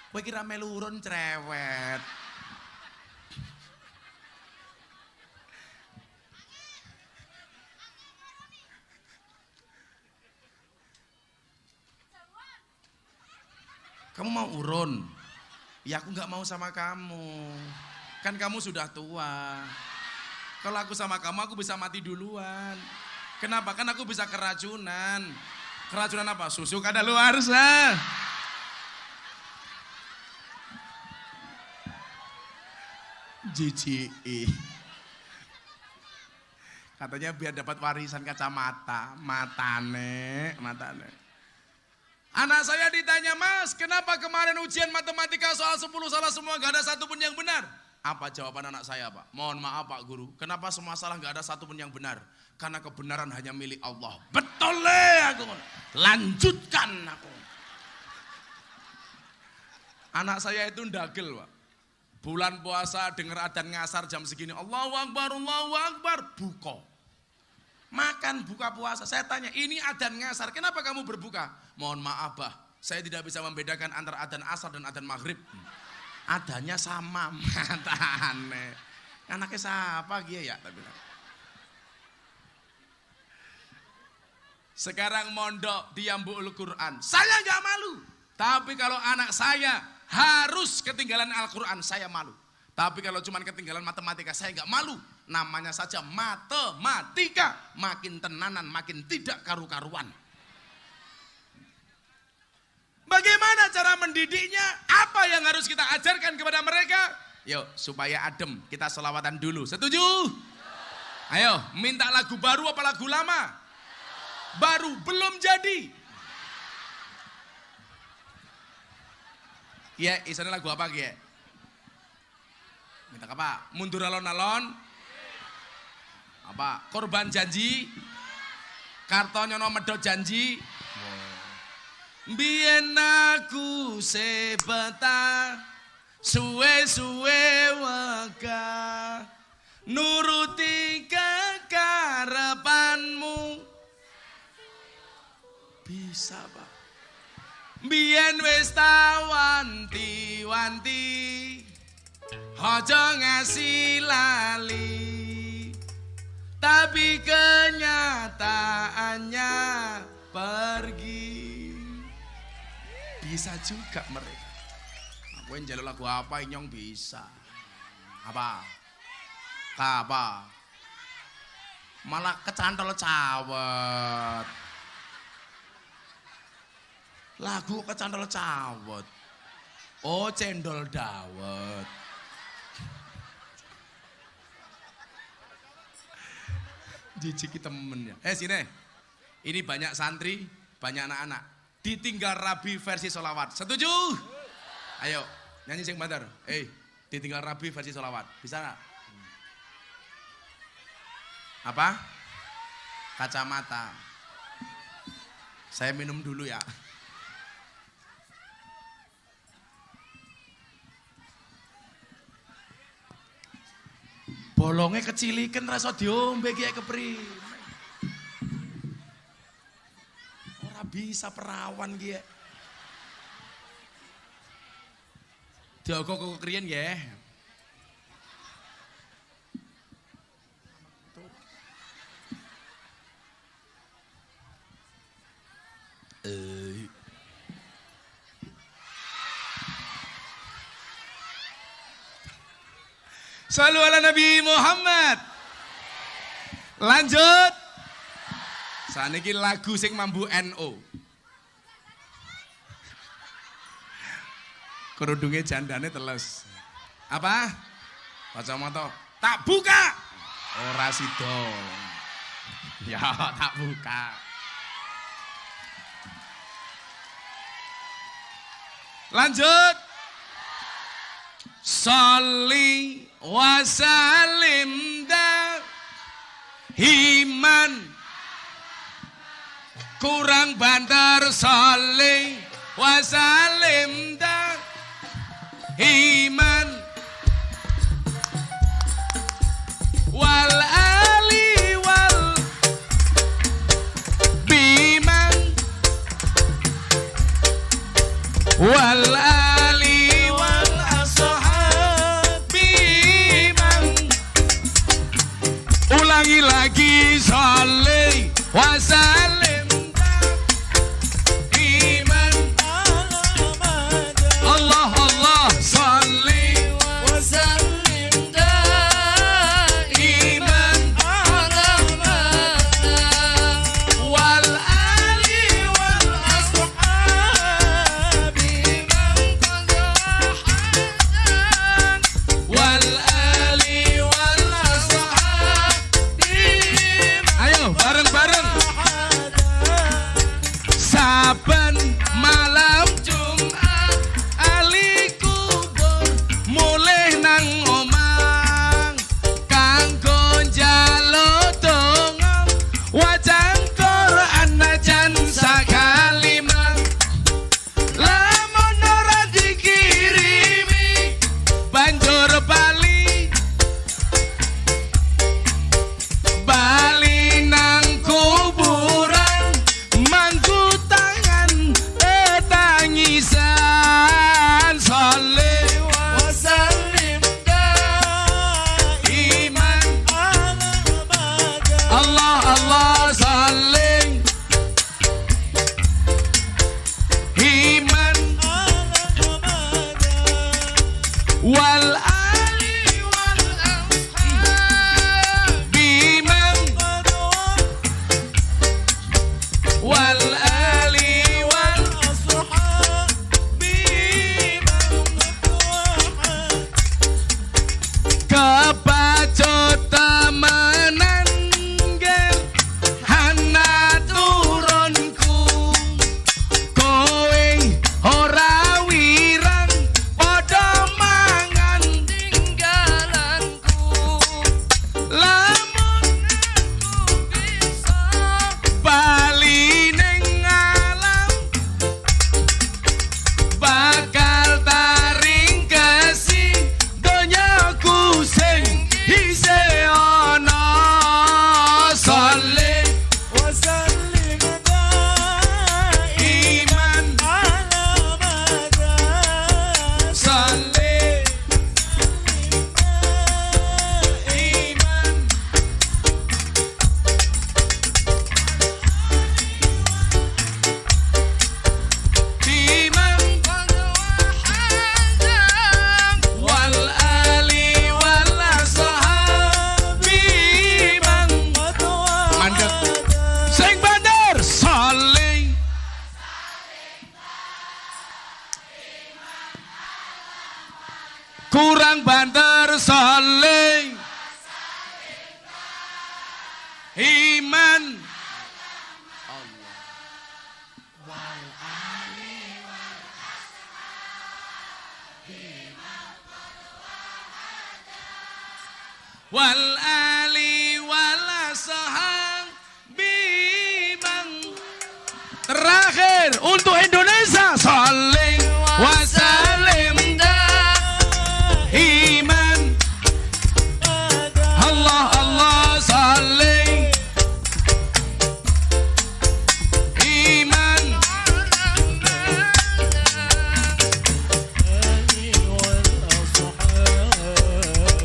Kowe kira melu urun cerewet. Kamu mau urun? Ya aku nggak mau sama kamu. Kan kamu sudah tua. Kalau aku sama kamu aku bisa mati duluan. Kenapa? Kan aku bisa keracunan. Keracunan apa? Susu kadaluarsa. Jijik. Katanya biar dapat warisan kacamata. Matane. Anak saya ditanya, Mas, kenapa kemarin ujian matematika soal 10 salah semua, gak ada satupun yang benar? Apa jawaban anak saya, Pak? Mohon maaf Pak Guru, kenapa semua salah gak ada satupun yang benar? Karena kebenaran hanya milik Allah. Betul aku. Lanjutkan aku. Anak saya itu ndagel, Pak. Bulan puasa dengar adzan ngasar jam segini, Allahu Akbar, buka. Makan buka puasa. Saya tanya, ini adzan ngasar, kenapa kamu berbuka? Mohon maaf, Bah, saya tidak bisa membedakan antara adzan asar dan adzan maghrib. Adanya sama, matane. Anaknya siapa dia ya? Sekarang mondok di Yambu'ul Quran. Saya nggak malu. Tapi kalau anak saya harus ketinggalan Al-Quran, saya malu. Tapi kalau cuma ketinggalan matematika, saya nggak malu. Namanya saja matematika. Makin tenanan, makin tidak karu-karuan. Bagaimana cara mendidiknya? Apa yang harus kita ajarkan kepada mereka? Yuk, supaya adem, kita selawatan dulu. Setuju? Ayo, minta lagu baru apa lagu lama? Baru, belum jadi. Ya, isane lagu apa, Ki? Minta apa? Mundur alon-alon? Apa? Korban janji? Kartonyono medhot janji? Biyen aku sebeta suwe-suwe wega nuruti kekarepanmu. Bisa, Pak. Biyen wis wanti-wanti aja ngasih lali, tapi kenyataannya pergi. Bisa juga mereka. Aku yang jalur lagu apa inyong bisa. Apa? Malah kecantol cawet. Lagu kecantol cawet. Oh, cendol dawet. Jijiki temennya. Sini. Ini banyak santri, banyak anak-anak. Ditinggal Rabi versi sholawat. Setuju? Ayo, nyanyi sing banter. Ditinggal Rabi versi sholawat. Bisa gak? Apa? Kacamata. Saya minum dulu ya. Bolongnya kecilikan rasa diombe kiye kepri. Ora bisa perawan kiye. Diogo kok kriyen nggih. Shallu ala Nabi Muhammad. Lanjut. Saniki lagu sing mambu NO. Kerudungnya jandane teles. Apa? Kacamata. Tak buka. Ora sida. Ya tak buka. Lanjut. Sholli wa sallim iman kurang banter sholli wa sallim iman wal ali wal biman wal ali wal ashabi man. Ulangi lagi sholli wa sallim iman Allah Allah sholli wa sallim iman wal ali wal ashabi wal ali wal ashabi. Ayo bareng-bareng. Saben malam Jumat ali kubur mulih nang omah kanggo njaluk donga wajan Quran najan sakalimah lamun ora dikirimi banjur bali nang kuburan mangku tangan tangisan sholli wa sallim iman Allah Allah sholli iman wal ali wal ashabi man wal ali wal ashabi kepacut temenan nggih ana turunku kowe ora wirang padha mangan tinggalanku lamun aku bisa bali ning alam bakal taring kesi donyaku sing isih ana sholli wa sallim iman sholli iman iman wal ali wal ashabi man mandek sing banter sholli kurang banter sholli iman wal ali wal terakhir untuk Indonesia. Sholli wa sallim iman. Allah Allah sholli iman.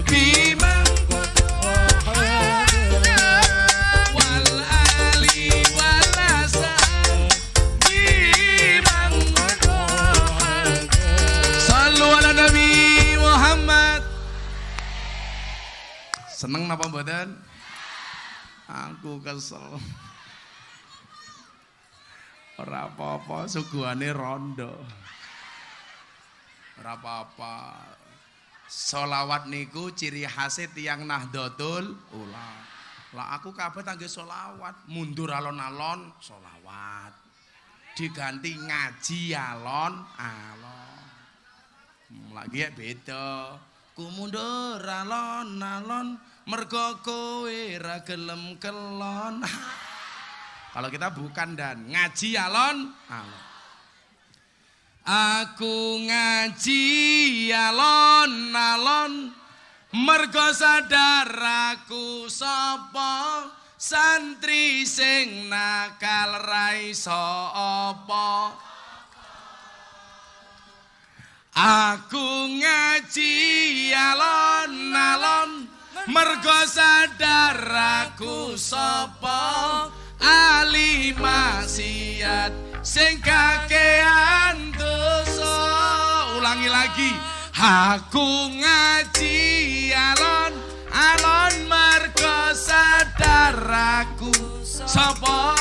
Biman wal ali wal asal biman. Sallu ala Nabi Muhammad. Seneng napa mboten? Aku kesel. Ora apa-apa suguhane rondo. Ora apa-apa. Sholawat niku ciri khasnya tiang Nahdlatul Ulama. Lah aku kabeh tangge sholawat, mundur alon-alon sholawat. Diganti ngaji alon-alon. Lagi ya beda. Ku mundur alon-alon mergo kowe ra gelem kelon. Kalau kita bukan dan ngaji alon-alon. Aku ngaji alon-alon mergo sadar aku sapa santri sing nakal ra iso apa. Aku ngaji alon-alon mergo sadar aku sapa ahli maksiat sing kakean dosa. Ulangi lagi. Aku ngaji alon-alon mergo sadar aku sapa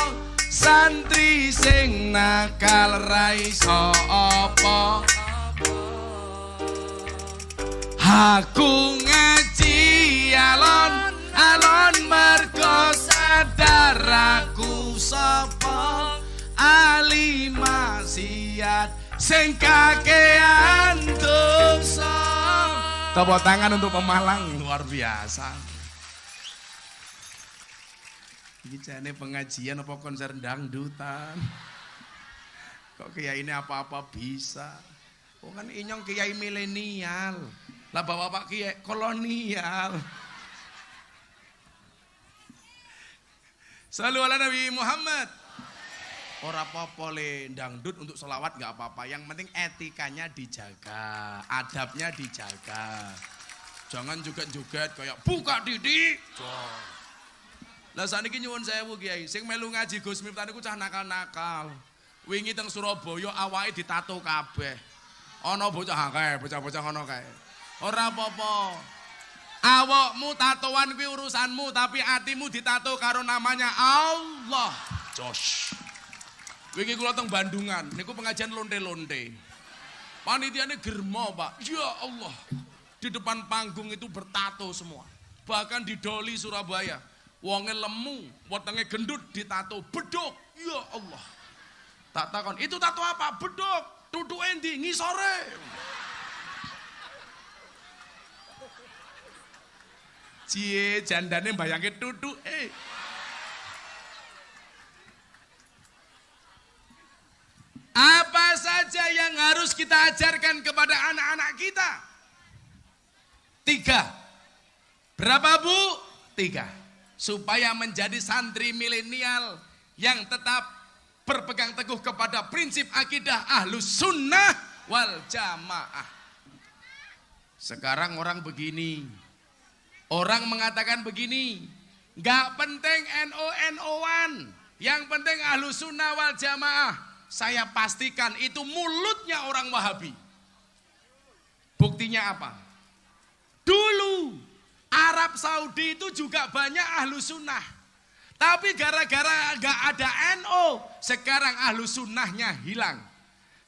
santri sing nakal ra iso apa. Aku ngaji alon-alon mergo sadar aku sapa ahli maksiat sing kakean dosa. Tepuk tangan untuk Pemalang, luar biasa. Iki jane pengajian apa konser dangdutan. Kok kiai ini apa-apa bisa. Oh kan inyong kiai milenial. Lah bapak kiai kolonial. Shallu ala Nabi Muhammad. Ora apa-apa le dangdut untuk sholawat nggak apa-apa. Yang penting etikanya dijaga, adabnya dijaga. Jangan joget-joget kayak buka didik. Lah saniki nyuwun sewu kiai, sing melu ngaji Gus Miftah niku cah nakal-nakal. Wingi teng Surabaya awake ditato kabeh. Ana bocah akeh, bocah-bocah ngono kae. Ora apa-apa. Awakmu tatoan kuwi urusanmu, tapi atimu ditato karo namanya Allah. Jos. Wingi kula teng Bandungan, niku pengajian lonte-lonte. Panitiane germo, Pak. Ya Allah. Di depan panggung itu bertato semua. Bahkan di Doli Surabaya, wonge lemu, wetenge gendut ditato beduk. Ya Allah. Tak takon, itu tato apa? Beduk. Tutuke ndi? Ngisore. Cie jandane mbayangke tutuke. Apa saja yang harus kita ajarkan kepada anak-anak kita? 3. Berapa Bu? 3. Supaya menjadi santri milenial yang tetap berpegang teguh kepada prinsip akidah Ahlus Sunnah wal Jamaah. Sekarang orang begini, orang mengatakan begini, gak penting NO-NO-an, yang penting Ahlus Sunnah wal Jamaah. Saya pastikan itu mulutnya orang Wahabi. Buktinya apa? Dulu Arab Saudi itu juga banyak Ahlus Sunnah. Tapi gara-gara gak ada NO, sekarang Ahlus Sunnahnya hilang.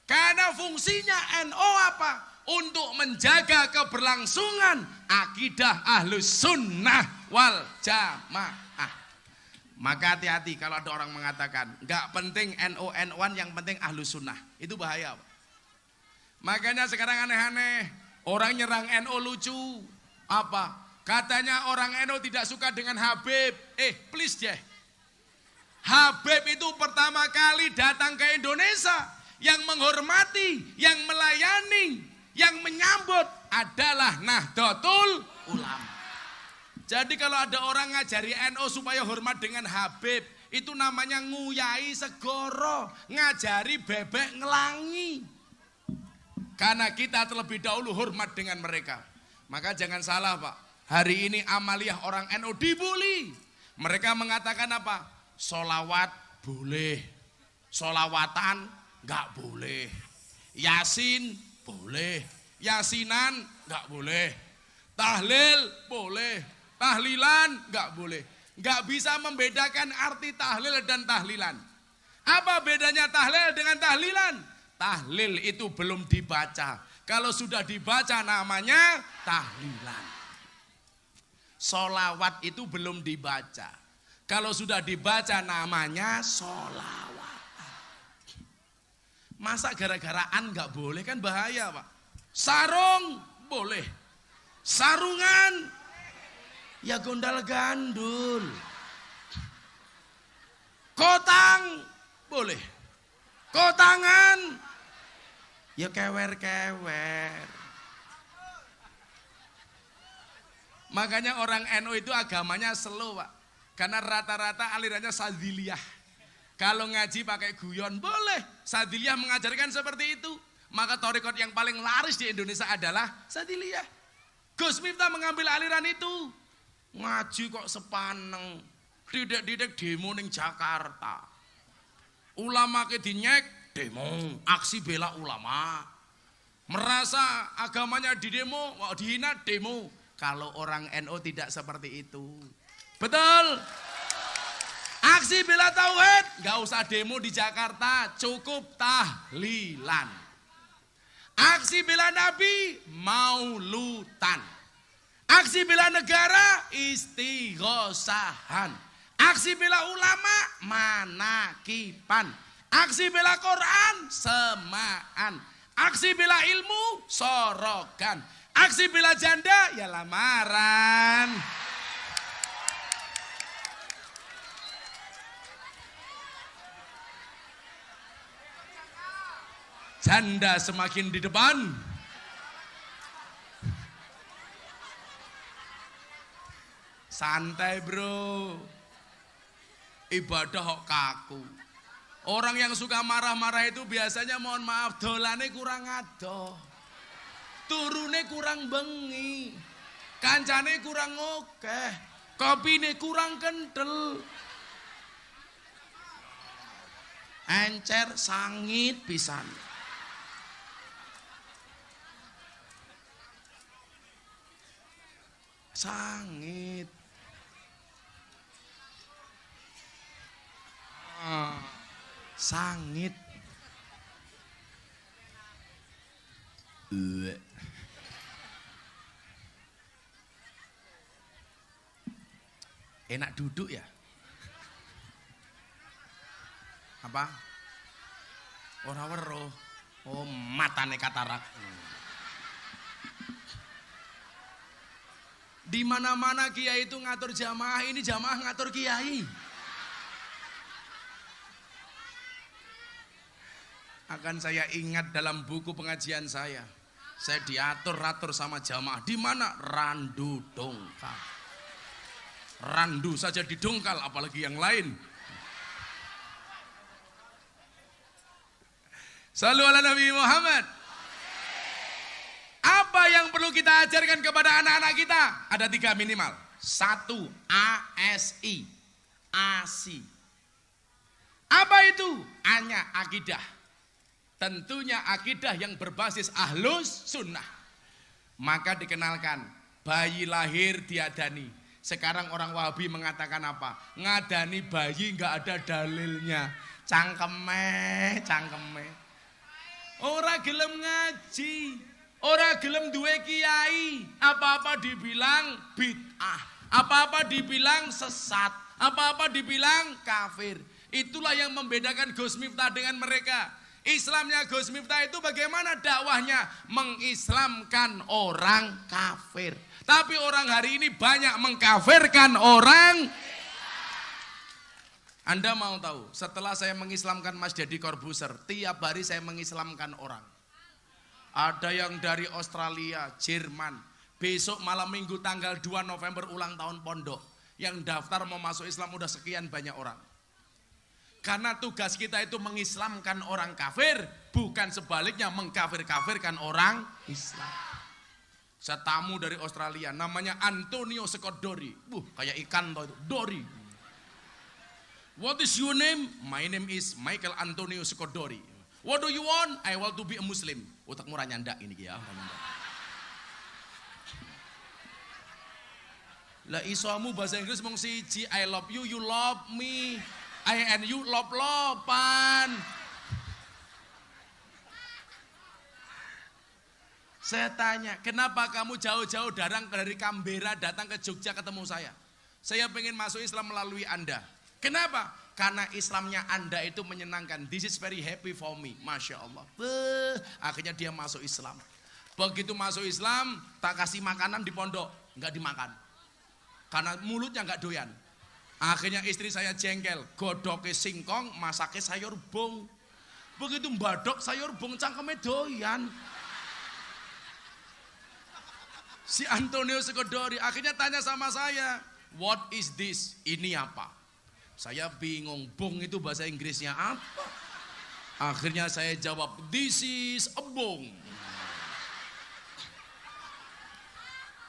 Karena fungsinya NO apa? Untuk menjaga keberlangsungan akidah Ahlus Sunnah wal Jamaah. Maka hati-hati kalau ada orang mengatakan gak penting NO-NO-an, yang penting Ahlus Sunnah. Itu bahaya, Pak. Makanya sekarang aneh-aneh, orang nyerang NO lucu. Apa? Katanya orang NO tidak suka dengan Habib. Please deh. Habib itu pertama kali datang ke Indonesia yang menghormati, yang melayani, yang menyambut adalah Nahdlatul Ulama. Jadi kalau ada orang ngajari NU supaya hormat dengan Habib, itu namanya nguyai segoro, ngajari bebek ngelangi. Karena kita terlebih dahulu hormat dengan mereka. Maka jangan salah Pak, hari ini amaliyah orang NU dibully. Mereka mengatakan apa? Sholawat boleh, sholawatan nggak boleh, yasin boleh, yasinan nggak boleh, tahlil boleh, tahlilan nggak boleh. Nggak bisa membedakan arti tahlil dan tahlilan. Apa bedanya tahlil dengan tahlilan? Tahlil itu belum dibaca. Kalau sudah dibaca namanya tahlilan. Sholawat itu belum dibaca. Kalau sudah dibaca namanya sholawat. Masa gara-garaan nggak boleh, kan bahaya Pak. Sarung boleh, sarungan ya gondal gandul. Kotang boleh, kotangan ya kewer-kewer. Makanya orang NU itu agamanya slow Pak. Karena rata-rata alirannya Sadziliyah. Kalau ngaji pakai guyon boleh. Sadziliyah mengajarkan seperti itu. Maka thariqat yang paling laris di Indonesia adalah Sadziliyah. Gus Miftah mengambil aliran itu. Ngaji kok sepaneng. Didik-didik demo ning Jakarta. Ulama ke dinyek demo. Aksi bela ulama. Merasa agamanya didemo, dihina demo. Kalau orang NU tidak seperti itu. Betul? Aksi bela tauhid, gak usah demo di Jakarta, cukup tahlilan. Aksi bela Nabi, maulutan. Aksi bela negara, istighosahan. Aksi bela ulama, manakipan. Aksi bela Quran, semaan. Aksi bela ilmu, sorogan. Aksi bela janda, ya lamaran. Janda semakin di depan. Santai bro. Ibadah kok kaku. Orang yang suka marah-marah itu biasanya mohon maaf dolane kurang adoh. Turune kurang bengi, kancane kurang okeh, kopine kurang kental, encer sangit pisan. Sangit. Sangit. Enak duduk ya? Apa? Ora weruh. Oh, matane katarak. Di mana-mana kiai itu ngatur jamaah, ini jamaah ngatur kiai. Akan saya ingat dalam buku pengajian saya diatur-atur sama jamaah. Di mana? Randu Dongkal. Randu saja didongkal, apalagi yang lain. Shallu ala Nabi Muhammad. Apa yang perlu kita ajarkan kepada anak-anak kita? Ada 3 minimal. 1, ASI. ASI. Apa itu? Anya akidah. Tentunya akidah yang berbasis ahlus sunnah. Maka dikenalkan, bayi lahir diadani. Sekarang orang Wahabi mengatakan apa? Ngadani bayi nggak ada dalilnya. Cangkeme. Ora gelem ngaji, ora gelem duwe kiai, apa-apa dibilang bid'ah, apa-apa dibilang sesat, apa-apa dibilang kafir. Itulah yang membedakan Gus Miftah dengan mereka. Islamnya Gus Miftah itu bagaimana dakwahnya? Mengislamkan orang kafir. Tapi orang hari ini banyak mengkafirkan orang. Anda mau tahu, setelah saya mengislamkan Mas Deddy Corbuzier, tiap hari saya mengislamkan orang. Ada yang dari Australia, Jerman. Besok malam minggu tanggal 2 November ulang tahun pondok. Yang daftar mau masuk Islam udah sekian banyak orang. Karena tugas kita itu mengislamkan orang kafir, bukan sebaliknya mengkafir-kafirkan orang Islam. Saya tamu dari Australia, namanya Antonio Scott Dory. Kayak ikan toh itu, Dory. What is your name? My name is Michael Antonio Scott Dory. What do you want? I want to be a Muslim. Otak murah nyandak ini ya. Lah isomu bahasa Inggris mong siji, I love you, you love me. I and you love-lovan. Saya tanya, kenapa kamu jauh-jauh dari Canberra datang ke Jogja ketemu saya? Saya pengen masuk Islam melalui Anda. Kenapa? Karena Islamnya Anda itu menyenangkan. This is very happy for me. Masya Allah. Akhirnya dia masuk Islam. Begitu masuk Islam, tak kasih makanan di pondok. Enggak dimakan. Karena mulutnya enggak doyan. Akhirnya istri saya jengkel. Godoknya singkong, masaknya sayur bong. Begitu mbadok sayur bong, cangkemnya doyan. Si Antonio Scott Dory akhirnya tanya sama saya, what is this? Ini apa? Saya bingung, bong itu bahasa Inggrisnya apa? Akhirnya saya jawab, this is a bong.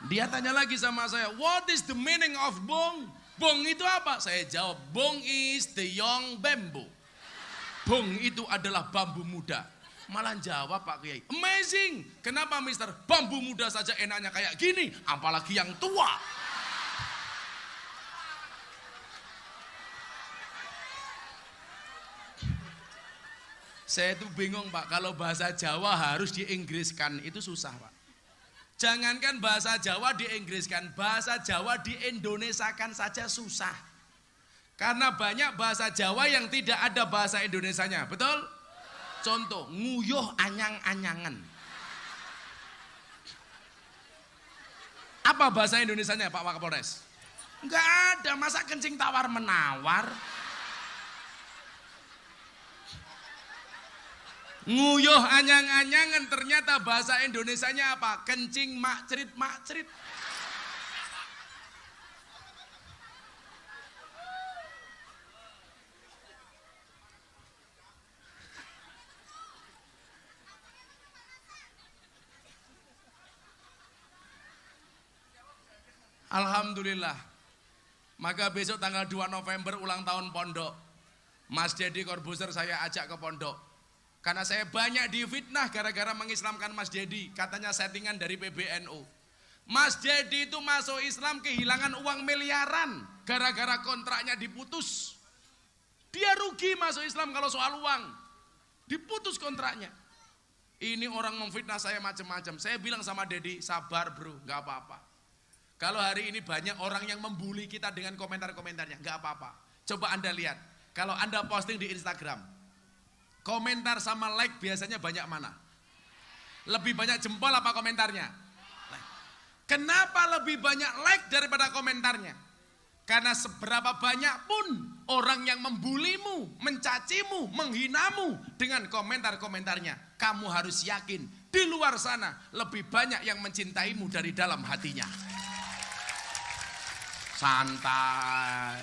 Dia tanya lagi sama saya, what is the meaning of bong? Bong itu apa? Saya jawab, bong is the young bamboo. Bong itu adalah bambu muda. Malah jawab Pak Kiai, amazing. Kenapa mister? Bambu muda saja enaknya kayak gini, apalagi yang tua. Saya itu bingung Pak, kalau bahasa Jawa harus diinggriskan, itu susah Pak. Jangankan bahasa Jawa diinggriskan, bahasa Jawa diindonesiakan saja susah. Karena banyak bahasa Jawa yang tidak ada bahasa Indonesianya, betul? Contoh, nguyuh anyang-anyangan. Apa bahasa Indonesianya Pak Wakapolres? Enggak ada, masa kencing tawar-menawar? Nguyuh anyang-anyangan, ternyata bahasa Indonesianya apa? Kencing makcerit-makcerit. Alhamdulillah. Maka besok tanggal 2 November ulang tahun pondok. Mas Deddy Corbuzier saya ajak ke pondok. Karena saya banyak difitnah gara-gara mengislamkan Mas Deddy. Katanya settingan dari PBNU. Mas Deddy itu masuk Islam kehilangan uang miliaran. Gara-gara kontraknya diputus. Dia rugi masuk Islam kalau soal uang. Diputus kontraknya. Ini orang memfitnah saya macam-macam. Saya bilang sama Deddy, sabar bro, gak apa-apa. Kalau hari ini banyak orang yang membuli kita dengan komentar-komentarnya, gak apa-apa. Coba Anda lihat, kalau Anda posting di Instagram, komentar sama like biasanya banyak mana? Lebih banyak jempol apa komentarnya? Kenapa lebih banyak like daripada komentarnya? Karena seberapa banyak pun orang yang membulimu, mencacimu, menghinamu dengan komentar-komentarnya, kamu harus yakin di luar sana lebih banyak yang mencintaimu dari dalam hatinya. Santai.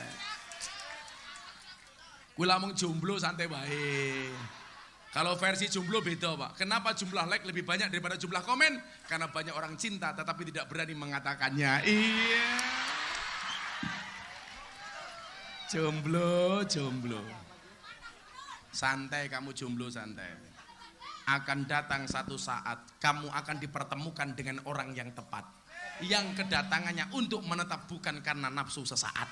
Kula mung jomblo santai baik. Kalau versi jomblo beda Pak. Kenapa jumlah like lebih banyak daripada jumlah komen? Karena banyak orang cinta tetapi tidak berani mengatakannya. Iya. Jomblo, jomblo. Santai kamu jomblo, santai. Akan datang satu saat kamu akan dipertemukan dengan orang yang tepat. Yang kedatangannya untuk menetap bukan karena nafsu sesaat.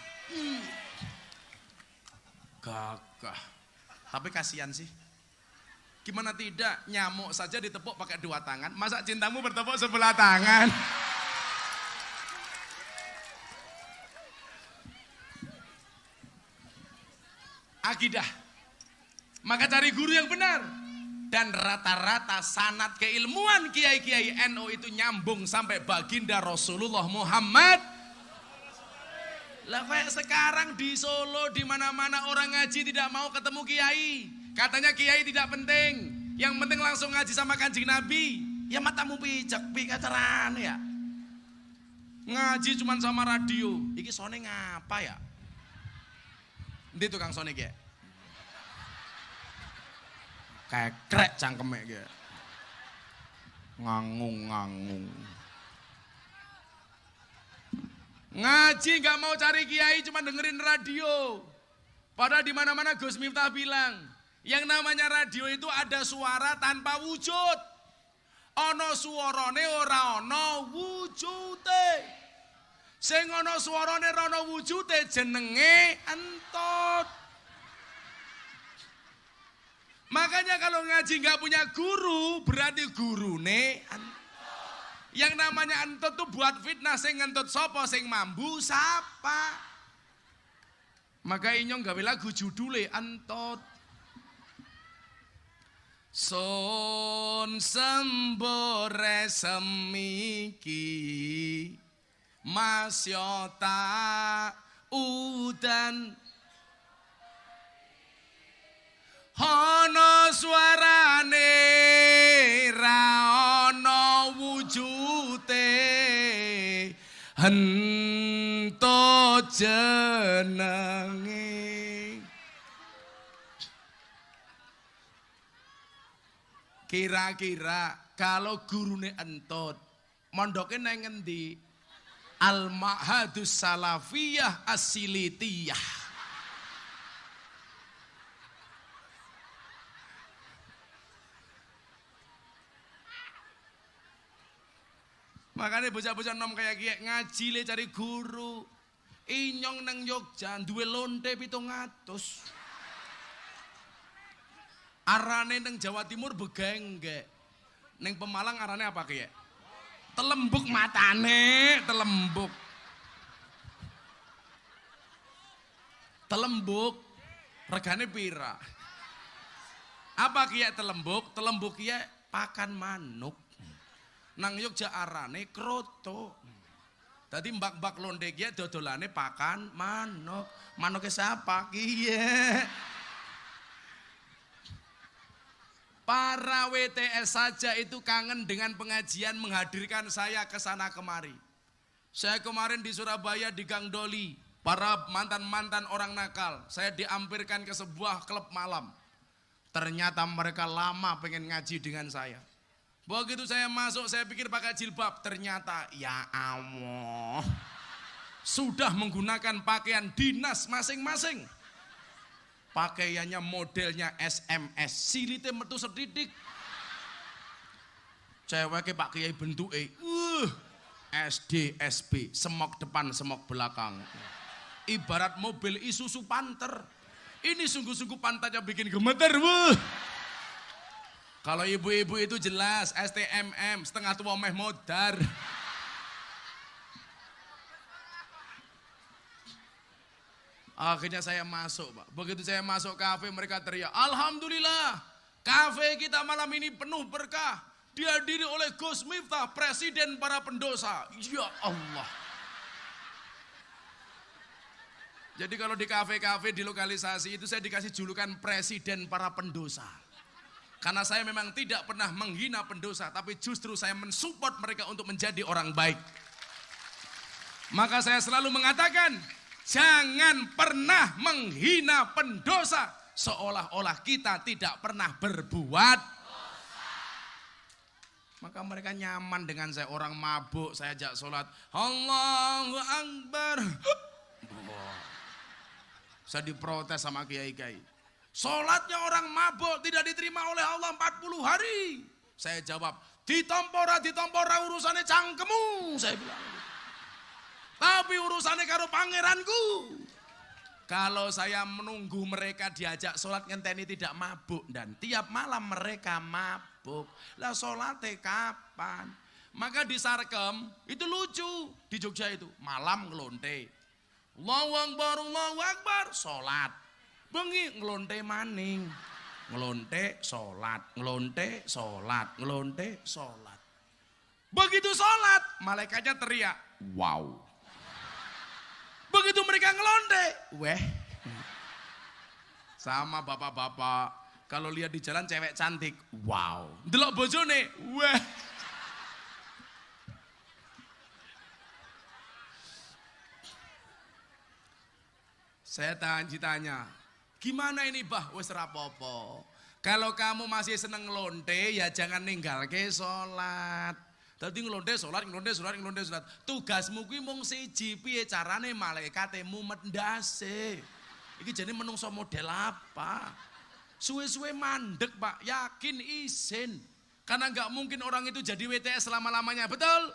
Gagah. Tapi kasihan sih. Gimana tidak, nyamuk saja ditepuk pakai 2 tangan. Masa cintamu bertepuk sebelah tangan? Akidah. Maka cari guru yang benar. Dan rata-rata sanad keilmuan kiai-kiai NU itu nyambung sampai baginda Rasulullah Muhammad. Lah kayak sekarang di Solo di mana-mana orang ngaji tidak mau ketemu kiai. Katanya kiai tidak penting. Yang penting langsung ngaji sama Kanjeng Nabi. Ya matamu pijak carane ya. Ngaji cuman sama radio. Iki sone ngapa ya? Ndi tukang sone ki? Kekrek cangkeme ki. Ngangung-ngangung. Ngaji nggak mau cari kiai, cuma dengerin radio. Padahal di mana-mana Gus Miftah bilang, yang namanya radio itu ada suara tanpa wujud. Ono suarane ora ono wujude. Sing ono suarane ora ono wujude jenenge entot. Makanya kalau ngaji nggak punya guru, berarti gurune entot. Yang namanya entut tuh buat fitnah, sing ngentut sopo, sing mambu sapa. Maka inyong gawe lagu judule entut. Sun sembore semiki masyota udan Hono suarane ra ono wujute hentut jenenge. Kira-kira kalau gurune entut mondoke nang ngendi? Al-Ma'hadus Salafiyah As-Silitiyah. Makanya bocah-bocah nom kayak kiai ngaji le cari guru. Inyong nang Yogya duwe lonte 700. Arane nang Jawa Timur begengge. Nang Pemalang arane apa kiai? Telembuk matane, telembuk. Telembuk regane pira? Apa kiai telembuk? Telembuk kiai pakan manuk. Nang Yogya arane kroto. Tadi mbak-mbak londe kiai dodolane pakan manuk. Manuknya siapa kiai? Para WTS saja itu kangen dengan pengajian, menghadirkan saya ke sana kemari. Saya kemarin di Surabaya di Gang Doli, para mantan-mantan orang nakal, saya diampirkan ke sebuah klub malam. Ternyata mereka lama pengen ngaji dengan saya. Begitu saya masuk, saya pikir pakai jilbab, ternyata ya Allah, sudah menggunakan pakaian dinas masing-masing. Pakaiannya modelnya SMS, silite metu sedidik. Ceweknya Pak Kiai bentuke, SD, SB, semok depan, semok belakang. Ibarat mobil Isuzu Panther. Ini sungguh-sungguh pantatnya bikin gemeter. Kalau ibu-ibu itu jelas STMM, setengah tua meh modar. Akhirnya saya masuk, Pak. Begitu saya masuk kafe, mereka teriak, Alhamdulillah, kafe kita malam ini penuh berkah. Dihadiri oleh Gus Miftah, presiden para pendosa. Ya Allah. Jadi kalau di kafe-kafe di lokalisasi itu saya dikasih julukan presiden para pendosa. Karena saya memang tidak pernah menghina pendosa, tapi justru saya mensupport mereka untuk menjadi orang baik. Maka saya selalu mengatakan, jangan pernah menghina pendosa, seolah-olah kita tidak pernah berbuat dosa. Maka mereka nyaman dengan saya, orang mabuk, saya ajak sholat, Allahu Akbar. Saya diprotes sama kiai-kiai. Sholatnya orang mabuk tidak diterima oleh Allah 40 hari. Saya jawab, ditompora urusannya cangkemu, saya bilang. Tapi urusannya karo pangeranku. Kalau saya menunggu mereka diajak sholat ngenteni tidak mabuk. Dan tiap malam mereka mabuk. Lah sholatnya kapan? Maka di Sarkem, itu lucu. Di Jogja itu, malam ngelonte. Allahu Akbar, sholat. Bengi ngelonte maning. Ngelonte, sholat. Ngelonte, sholat. Ngelonte, sholat. Begitu sholat, malaikatnya teriak, wow. Begitu mereka ngelonde, weh. Sama bapak-bapak, kalau lihat di jalan cewek cantik, wow. Delok bojone, weh. Saya tanya, gimana ini bah? Wes rapopo. Kalau kamu masih seneng ngelonde, ya jangan ninggal ke sholat. Tadi ngelonde sholat. Tugasmu kuwi mung siji, piye carane malaikatmu mendase. Iki jadi menungso model apa? Suwe-suwe mandek pak, yakin isin. Karena nggak mungkin orang itu jadi WTS selama-lamanya, betul?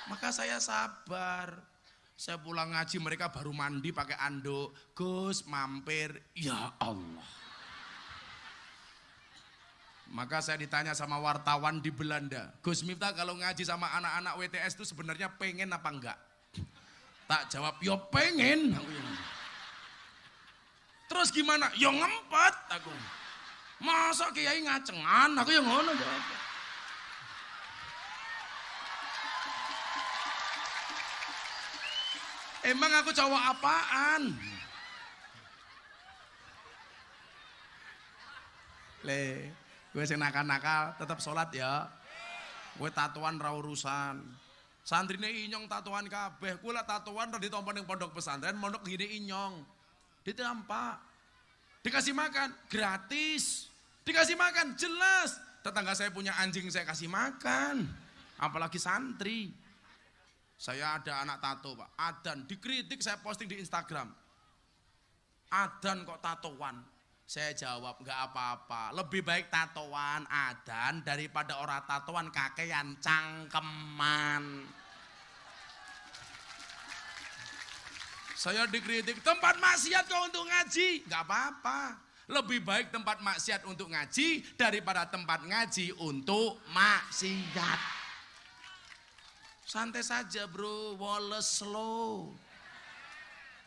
Maka saya sabar. Saya pulang ngaji mereka baru mandi pakai anduk. Gus mampir, ya Allah. Maka saya ditanya sama wartawan di Belanda, Gus Miftah kalau ngaji sama anak-anak WTS itu sebenarnya pengen apa enggak? Tak jawab, yo pengen. Terus gimana? Yo ngempet aku. Masa kiai ngacengan? Aku yang ngono jawab. Emang aku cowok apaan? Le, gue sing nakal-nakal tetap sholat ya. Gue tatuan ra urusan. Santrine inyong tatuan kabeh. Gue lah tatuan ra ditampa ning pondok pesantren, pondok gini inyong. Ditampa. Dikasih makan gratis. Dikasih makan jelas. Tetangga saya punya anjing saya kasih makan. Apalagi santri. Saya ada anak tato pak, adan, dikritik saya posting di Instagram. Adan kok tatoan? Saya jawab nggak apa-apa, lebih baik tatoan adan daripada orang tatoan kakean cangkeman. Saya dikritik, tempat maksiat kok untuk ngaji? Nggak apa-apa, lebih baik tempat maksiat untuk ngaji daripada tempat ngaji untuk maksiat. Santai saja bro, Wallace slow.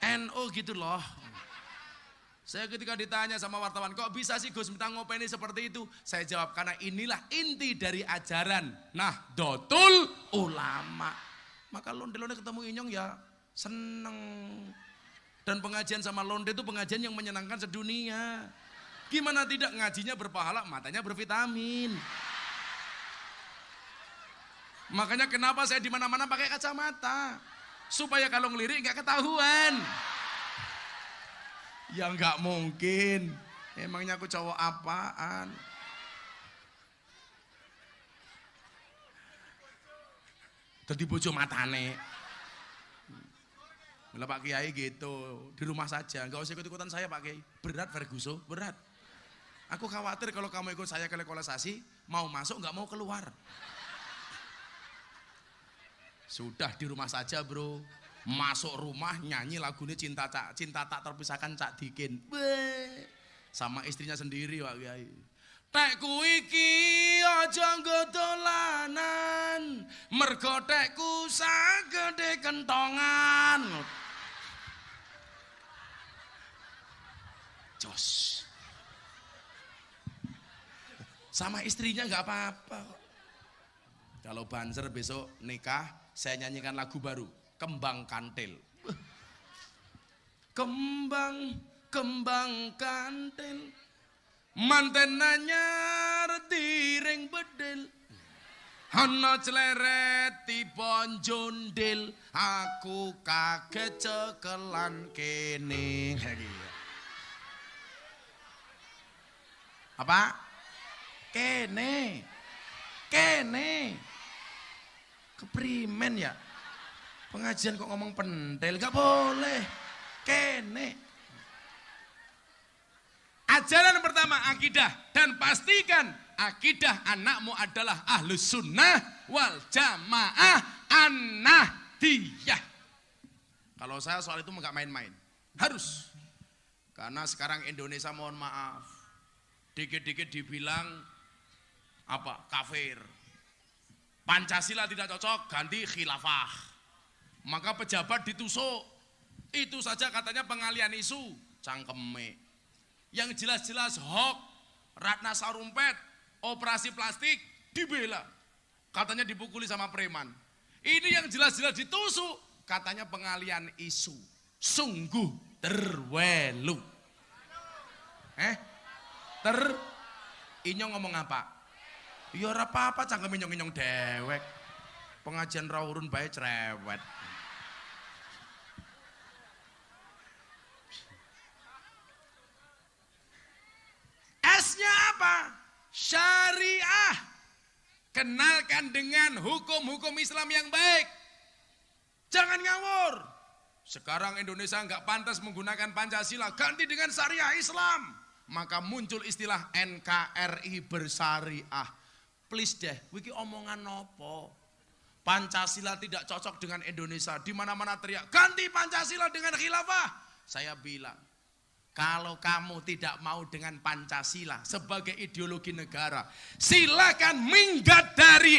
NO gitu loh. Saya ketika ditanya sama wartawan, kok bisa sih Gus Miftah ngopeni seperti itu? Saya jawab, karena inilah inti dari ajaran Nahdlatul Ulama. Maka londe-londe ketemu inyong ya seneng. Dan pengajian sama londe itu pengajian yang menyenangkan sedunia. Gimana tidak ngajinya berpahala, matanya bervitamin. Makanya kenapa saya di mana-mana pakai kacamata, supaya kalau ngelirik nggak ketahuan. Ya nggak mungkin. Emangnya aku cowok apaan? Tadi bojo matane. Bila Pak Kiai gitu, di rumah saja, nggak usah ikut-ikutan saya Pak Kiai. Berat Ferguson, berat. Aku khawatir kalau kamu ikut saya ke lekolarisasi, mau masuk nggak mau keluar. Sudah di rumah saja bro. Masuk rumah nyanyi lagunya cinta tak terpisahkan Cak Dikin. Beuh. Sama istrinya sendiri Pak Kiai. Tekku iki aja nggo dolanan, mergo tekku sagede kentongan. Jos. Sama istrinya nggak apa-apa. Kalau Banser besok nikah, saya nyanyikan lagu baru, Kembang Kantil. Kembang kantil, manten nanyar tiring bedil, ana cleret tiba njondil, aku kaget cekelan kene. Apa? Kene. Keprimen ya? Pengajian kok ngomong pentil, gak boleh. Kene. Ajaran pertama akidah, dan pastikan akidah anakmu adalah ahlus sunnah wal jamaah an-nahdiyah. Kalau saya soal itu nggak main-main, harus. Karena sekarang Indonesia mohon maaf, dikit-dikit dibilang apa? Kafir. Pancasila tidak cocok, ganti khilafah. Maka pejabat ditusuk. Itu saja katanya pengalian isu, cangkeme. Yang jelas-jelas hoax, Ratna Sarumpet, operasi plastik dibela. Katanya dipukuli sama preman. Ini yang jelas-jelas ditusuk, katanya pengalian isu. sungguh terwelu. Inyong ngomong apa? Ya ora apa-apa cangkem inyong-inyong dewek. Pengajian ra urun bae cerewet. S-nya apa? Syariah. Kenalkan dengan hukum-hukum Islam yang baik. Jangan ngawur. Sekarang Indonesia nggak pantas menggunakan Pancasila, ganti dengan syariah Islam. Maka muncul istilah NKRI bersyariah. Please deh, wiki omongan nopo. Pancasila tidak cocok dengan Indonesia. Di mana-mana teriak, ganti Pancasila dengan khilafah. Saya bilang, kalau kamu tidak mau dengan Pancasila sebagai ideologi negara, silakan minggat dari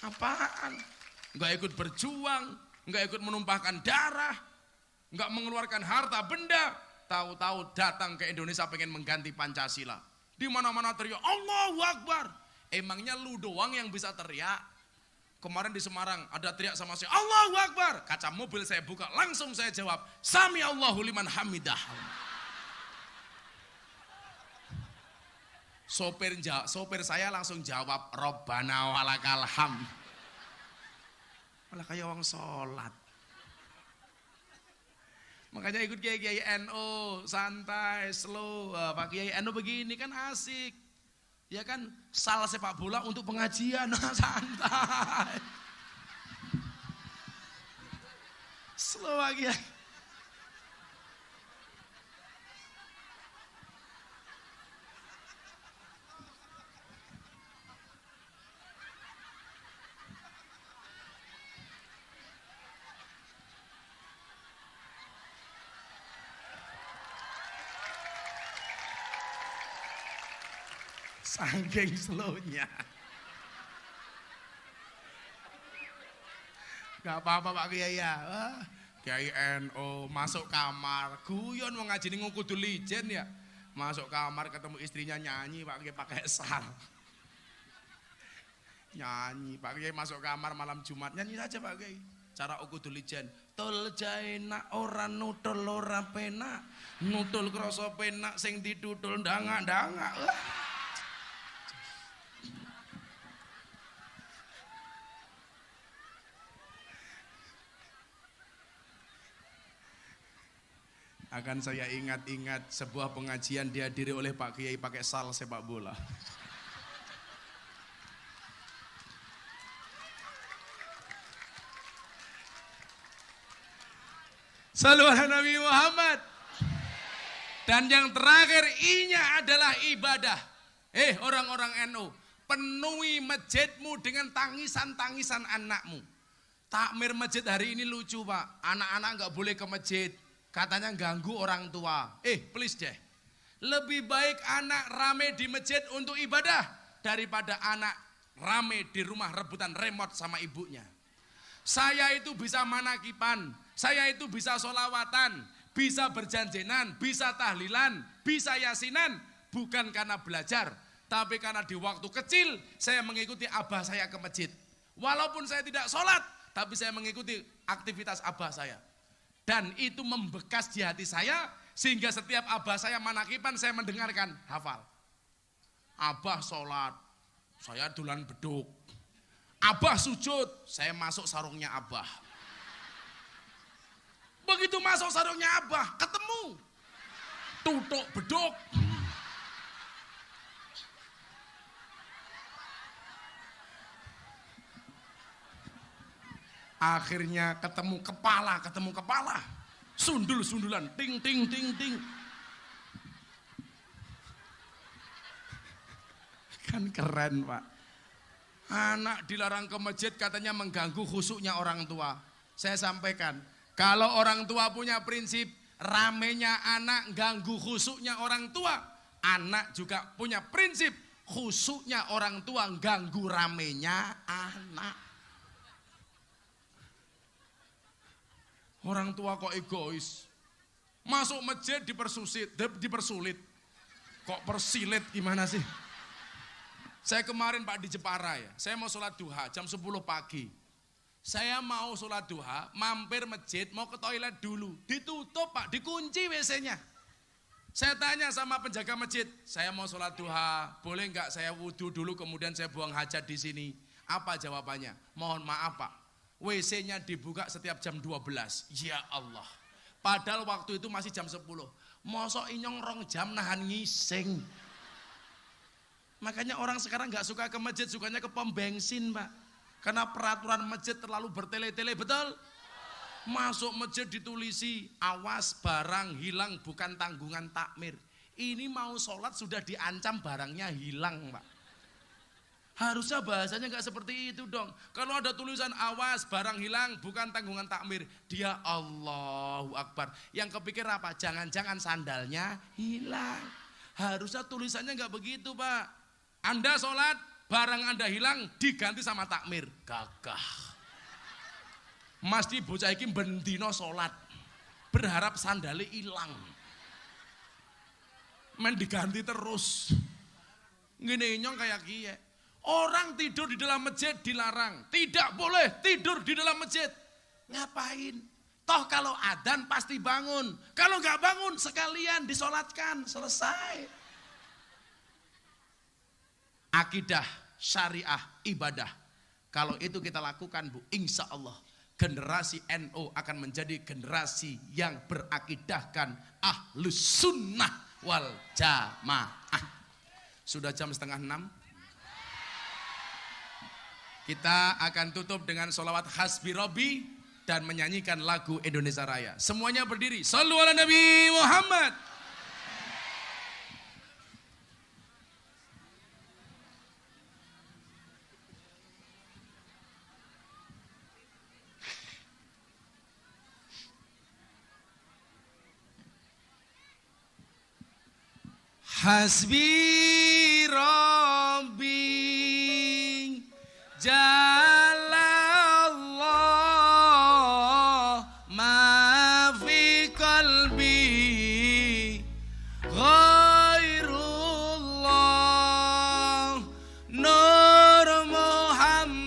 Apaan? Enggak ikut berjuang, enggak ikut menumpahkan darah, enggak mengeluarkan harta benda, tahu-tahu datang ke Indonesia pengen mengganti Pancasila. Di mana-mana teriak Allahu Akbar. Emangnya lu doang yang bisa teriak? Kemarin di Semarang ada teriak sama saya Allahu Akbar. Kaca mobil saya buka, langsung saya jawab Sami Allahu liman hamidah. Sopir saya langsung jawab Robbana walakal hamd. Malah kayak orang sholat. Makanya ikut kiai-kiai NU, santai, slow. Pak Kiai NU begini kan asik. Ya kan, salah sepak bola untuk pengajian, santai. Slow lagi ya. Saking slownya. Gak apa-apa Pak Kiai ya. Kiai NU masuk kamar, guyon mau ngaji ning kudu lijen ya. Masuk kamar ketemu istrinya nyanyi Pak Kiai pakai sal. Nyanyi Pak Kiai masuk kamar malam Jumat nyanyi saja Pak Kiai. Cara ukudul lijen. Tul jaina ora nutul ora penak. Nutul krasa penak sing ditutul ndangak-ndangak. Akan saya ingat-ingat sebuah pengajian dihadiri oleh Pak Kiai pakai sal sepak bola. Sallu ala Nabi Muhammad. Dan yang terakhir I-nya adalah ibadah. Orang-orang NU, penuhi masjidmu dengan tangisan-tangisan anakmu. Takmir masjid hari ini lucu Pak. Anak-anak nggak boleh ke masjid. Katanya ganggu orang tua. Please deh. Lebih baik anak rame di masjid untuk ibadah daripada anak rame di rumah rebutan remote sama ibunya. Saya itu bisa manakipan, saya itu bisa solawatan, bisa berjanjenan, bisa tahlilan, bisa yasinan. Bukan karena belajar, tapi karena di waktu kecil saya mengikuti abah saya ke masjid. Walaupun saya tidak sholat, tapi saya mengikuti aktivitas abah saya. Dan itu membekas di hati saya, sehingga setiap abah saya manakipan, saya mendengarkan, hafal. Abah sholat, saya dulan beduk. Abah sujud, saya masuk sarungnya abah. Begitu masuk sarungnya abah, ketemu. Tutuk beduk. Akhirnya ketemu kepala. Sundul-sundulan, ting, ting, ting, ting. Kan keren Pak. Anak dilarang ke masjid katanya mengganggu khusyuknya orang tua. Saya sampaikan, kalau orang tua punya prinsip, ramenya anak ganggu khusyuknya orang tua. Anak juga punya prinsip, khusyuknya orang tua ganggu ramenya anak. Orang tua kok egois. Masuk masjid dipersulit. Kok persilit gimana sih? Saya kemarin Pak di Jepara ya, saya mau sholat duha jam 10 pagi. Saya mau sholat duha, mampir masjid, mau ke toilet dulu. Ditutup Pak, dikunci WC-nya. Saya tanya sama penjaga masjid, saya mau sholat duha, boleh nggak saya wudhu dulu kemudian saya buang hajat di sini? Apa jawabannya? Mohon maaf Pak, WC-nya dibuka setiap jam 12. Ya Allah. Padahal waktu itu masih jam 10. Mosok inyong rong jam nahan ngising. Makanya orang sekarang nggak suka ke masjid, sukanya ke pom bensin Pak. Karena peraturan masjid terlalu bertele-tele, betul? Masuk masjid ditulisi, awas barang hilang bukan tanggungan takmir. Ini mau sholat sudah diancam barangnya hilang Pak. Harusnya bahasanya nggak seperti itu dong. Kalau ada tulisan awas barang hilang bukan tanggungan takmir, dia Allahu Akbar. Yang kepikir apa? Jangan-jangan sandalnya hilang. Harusnya tulisannya nggak begitu Pak. Anda sholat, barang Anda hilang diganti sama takmir. Gagah. Mesti bocah iki bendino sholat, berharap sandalnya hilang. Men diganti terus. Ngene nyong kayak kiye. Orang tidur di dalam masjid dilarang. Tidak boleh tidur di dalam masjid. Ngapain? Toh kalau adzan pasti bangun. Kalau nggak bangun sekalian disolatkan, selesai. Akidah, syariah, ibadah. Kalau itu kita lakukan Bu, insya Allah generasi NU akan menjadi generasi yang berakidahkan ahlus sunnah wal jamaah. Sudah jam 5:30. Kita akan tutup dengan sholawat Hasbi Robbi dan menyanyikan lagu Indonesia Raya. Semuanya berdiri. Shallu ala Nabi Muhammad. Hasbi Robbi Jalallah ma fi qalbi ghairullah Nur Muhammad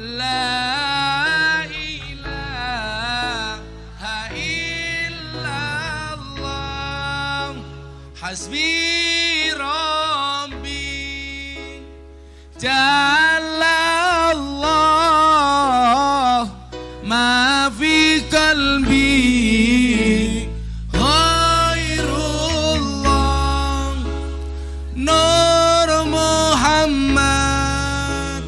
la Hasbi Rabbi Jalallah ma fi qalbi ghairullah Nur Muhammad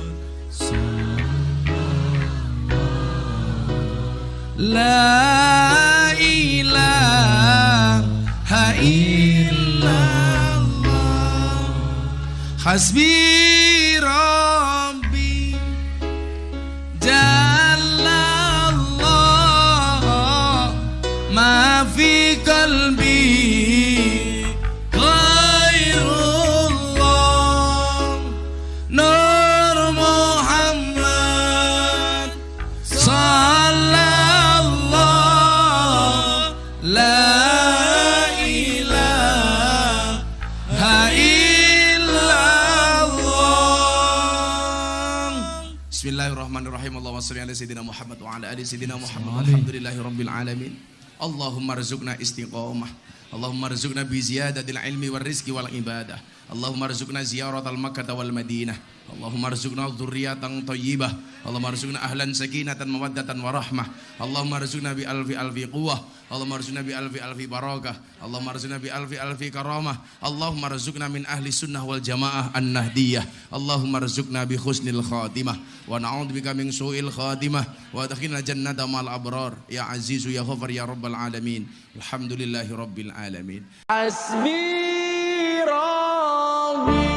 la ilaha illallah Hasbi Rabbi Jalallah ma fi qalbi ghairullah Nur Muhammad sallallahu la Bismillahirrahmanirrahim. Allahumma shalli ala sayyidina Muhammad wa ala ali sayyidina Muhammad. Alhamdulillahirabbil alamin. Allahumma rzuqna istiqamah. Allahumma rzuqna bi ziyadatil ilmi war rizqi wal ibadah. Allahumma rzuqna ziyaratal Makkah wal Madinah. Allahumma rzuqna dzurriyyatan thayyibah. Allahumma rzuqna ahlan sakinatan mawaddatan warahmah. Allahumma rzuqna bi alfi quwwah. Allahumma rzuqna bi alfi barakah. Allahumma rzuqna bi alfi karamah. Allahumma rzuqna min ahli sunnah wal jamaah an-nahdiyah. Allahumma rzuqna bi husnil khatimah wa na'udzubika min su'il khatimah wa adkhilna jannata ma'al abrar ya azizu ya ghafar ya rabbal alamin. Alhamdulillahi rabbil alamin. Hasbi Rabbi